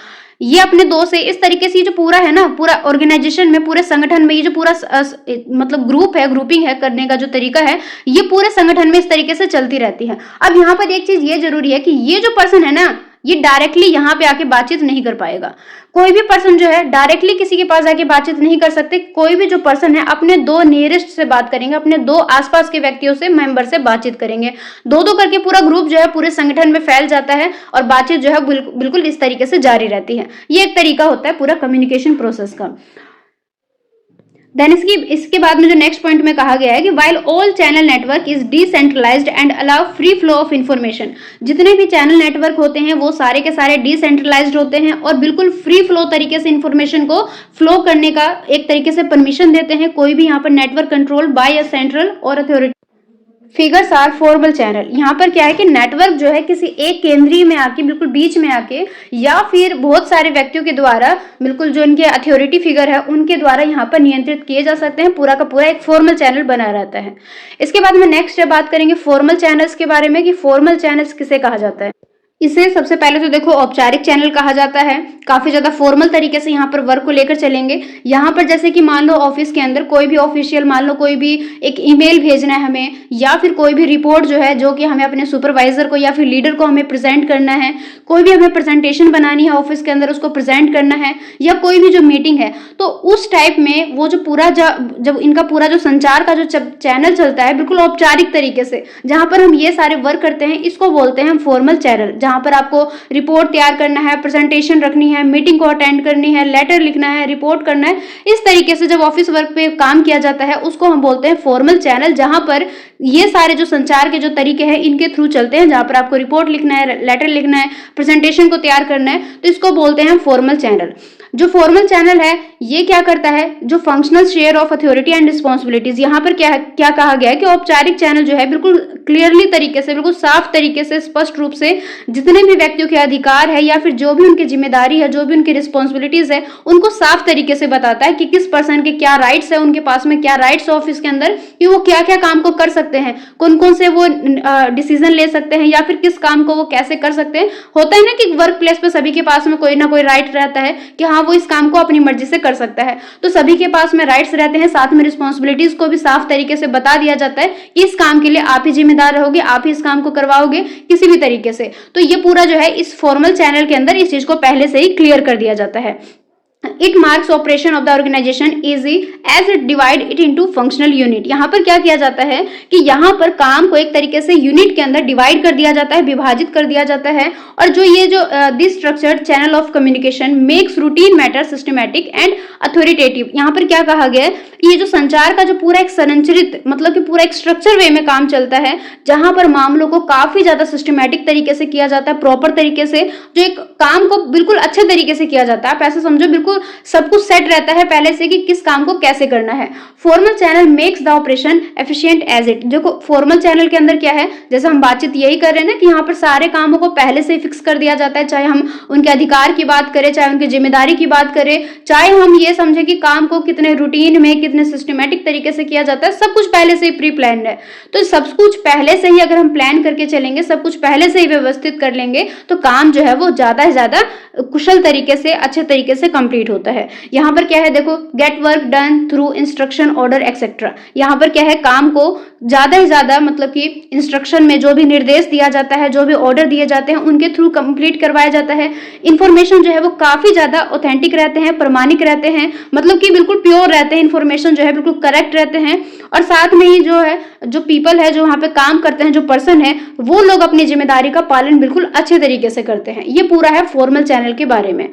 ये अपने दो से इस तरीके से, जो पूरा है ना, पूरा ऑर्गेनाइजेशन में, पूरे संगठन में, ये जो पूरा मतलब ग्रुप है, ग्रुपिंग है करने का जो तरीका है, ये पूरे संगठन में इस तरीके से चलती रहती है। अब यहाँ पर एक चीज ये जरूरी है कि ये जो पर्सन है ना, ये डायरेक्टली यहाँ पे आके बातचीत नहीं कर पाएगा। कोई भी पर्सन जो है डायरेक्टली किसी के पास आके बातचीत नहीं कर सकते। कोई भी जो पर्सन है अपने दो नियरेस्ट से बात करेंगे, अपने दो आसपास के व्यक्तियों से, मेंबर से बातचीत करेंगे। दो दो करके पूरा ग्रुप जो है पूरे संगठन में फैल जाता है और बातचीत जो है बिल्कुल इस तरीके से जारी रहती है। ये एक तरीका होता है पूरा कम्युनिकेशन प्रोसेस का। देन इसके बाद में जो नेक्स्ट पॉइंट में कहा गया है कि while all channel network is decentralised and allow free flow of information, जितने भी चैनल नेटवर्क होते हैं वो सारे के सारे डिसेंट्रलाइज्ड होते हैं और बिल्कुल फ्री फ्लो तरीके से इंफॉर्मेशन को फ्लो करने का एक तरीके से परमिशन देते हैं। कोई भी यहाँ पर network control by a central or authority. Figures are formal channel. यहाँ पर क्या है कि नेटवर्क जो है किसी एक केंद्रीय में आके, बिल्कुल बीच में आके, या फिर बहुत सारे व्यक्तियों के द्वारा, बिल्कुल जो इनके अथॉरिटी फिगर है उनके द्वारा यहाँ पर नियंत्रित किए जा सकते हैं। पूरा का पूरा एक फॉर्मल चैनल बना रहता है। इसके बाद में नेक्स्ट बात करेंगे फॉर्मल चैनल्स के बारे में कि फॉर्मल चैनल्स किसे कहा जाता है। इसे सबसे पहले तो देखो औपचारिक चैनल कहा जाता है। काफी ज्यादा फॉर्मल तरीके से यहाँ पर वर्क को लेकर चलेंगे। यहाँ पर जैसे कि मान लो ऑफिस के अंदर कोई भी ऑफिशियल, मान लो कोई भी एक ईमेल भेजना है हमें, या फिर कोई भी रिपोर्ट जो है जो कि हमें अपने सुपरवाइजर को या फिर लीडर को हमें प्रेजेंट करना है, कोई भी हमें प्रेजेंटेशन बनानी है ऑफिस के अंदर, उसको प्रेजेंट करना है, या कोई भी जो मीटिंग है, तो उस टाइप में वो जो पूरा जब इनका पूरा जो संचार का जो चैनल चलता है बिल्कुल औपचारिक तरीके से, जहां पर हम ये सारे वर्क करते हैं, इसको बोलते हैं हम फॉर्मल चैनल। जहां पर आपको रिपोर्ट तैयार करना है, प्रेजेंटेशन रखनी है, मीटिंग को अटेंड करनी है, लेटर लिखना है, रिपोर्ट करना है, इस तरीके से जब ऑफिस वर्क पे काम किया जाता है उसको हम बोलते हैं फॉर्मल चैनल। जहां पर ये सारे जो संचार के जो तरीके हैं इनके थ्रू चलते हैं, जहां पर आपको रिपोर्ट लिखना है, लेटर लिखना है, प्रेजेंटेशन को तैयार करना है, तो इसको बोलते हैं फॉर्मल चैनल। जो फॉर्मल चैनल है ये क्या करता है, जो functional share of authority and responsibilities, यहाँ पर क्या कहा गया है कि औपचारिक चैनल जो है बिल्कुल क्लियरली तरीके से, बिल्कुल साफ तरीके से, स्पष्ट रूप से जितने भी व्यक्तियों के अधिकार है या फिर जो भी उनकी जिम्मेदारी है, जो भी उनकी रिस्पॉन्सिबिलिटीज है, उनको साफ तरीके से बताता है कि किस पर्सन के क्या राइट्स है, उनके पास में क्या राइट्स है ऑफिस के अंदर, कि वो क्या क्या काम को कर सकते हैं, कौन कौन से वो डिसीजन ले सकते हैं, या फिर किस काम को वो कैसे कर सकते हैं। होता है ना कि वर्क प्लेस पे सभी के पास में कोई ना कोई राइट रहता है कि हाँ वो इस काम को अपनी मर्जी से कर सकता है, तो सभी के पास में राइट्स रहते हैं, साथ में रिस्पॉन्सिबिलिटीज को भी साफ तरीके से बता दिया जाता है कि इस काम के लिए आप ही जिम्मेदार रहोगे, आप ही इस काम को करवाओगे किसी भी तरीके से। तो ये पूरा जो है इस फॉर्मल चैनल के अंदर इस चीज को पहले से ही क्लियर कर दिया जाता है। It marks operation of the organisation easy as it divide it into functional unit. यहाँ पर क्या किया जाता है कि यहाँ पर काम को एक तरीके से यूनिट के अंदर डिवाइड कर दिया जाता है, विभाजित कर दिया जाता है। और जो ये जो this structured channel of communication makes routine matter systematic and authoritative. यहाँ पर क्या कहा गया है कि ये जो संचार का जो पूरा एक संरचित, मतलब कि पूरा एक स्ट्रक्चर वे में काम चलता है, जहां पर मामलों को काफी ज्यादा सिस्टमैटिक तरीके से किया जाता है, प्रॉपर तरीके से, जो एक काम को बिल्कुल अच्छे तरीके से किया जाता है। आप ऐसे समझो बिल्कुल सब कुछ सेट रहता है पहले से कि किस काम को कैसे करना है। Formal channel makes the operation efficient as it. देखो फॉर्मल चैनल के अंदर क्या है, जैसे हम बातचीत यही कर रहे हैं ना कि यहाँ पर सारे कामों को पहले से फिक्स कर दिया जाता है, चाहे हम उनके अधिकार की बात करें, चाहे उनकी जिम्मेदारी की बात करें, चाहे हम ये समझे कि काम को कितने रूटीन में, कितने सिस्टमैटिक तरीके से किया जाता है, सब कुछ पहले से ही प्री प्लान है। तो सब कुछ पहले से ही अगर हम प्लान करके चलेंगे, सब कुछ पहले से ही व्यवस्थित कर लेंगे, तो काम जो है वो ज्यादा से ज्यादा कुशल तरीके से, अच्छे तरीके से कंप्लीट होता है। यहाँ पर क्या है, देखो get work done through instruction order etcetera. यहाँ पर क्या है, काम को ज्यादा से ज्यादा, मतलब कि इंस्ट्रक्शन में जो भी निर्देश दिया जाता है, जो भी ऑर्डर दिए जाते हैं, उनके थ्रू कंप्लीट करवाया जाता है। इंफॉर्मेशन जो है वो काफी ज्यादा ऑथेंटिक रहते हैं, प्रमाणिक रहते हैं, मतलब कि बिल्कुल प्योर रहते हैं, इंफॉर्मेशन जो है बिल्कुल करेक्ट रहते हैं। और साथ में ही जो है, जो पीपल है, जो वहां पे काम करते हैं, जो पर्सन है, वो लोग अपनी जिम्मेदारी का पालन बिल्कुल अच्छे तरीके से करते हैं। ये पूरा है फॉर्मल चैनल के बारे में।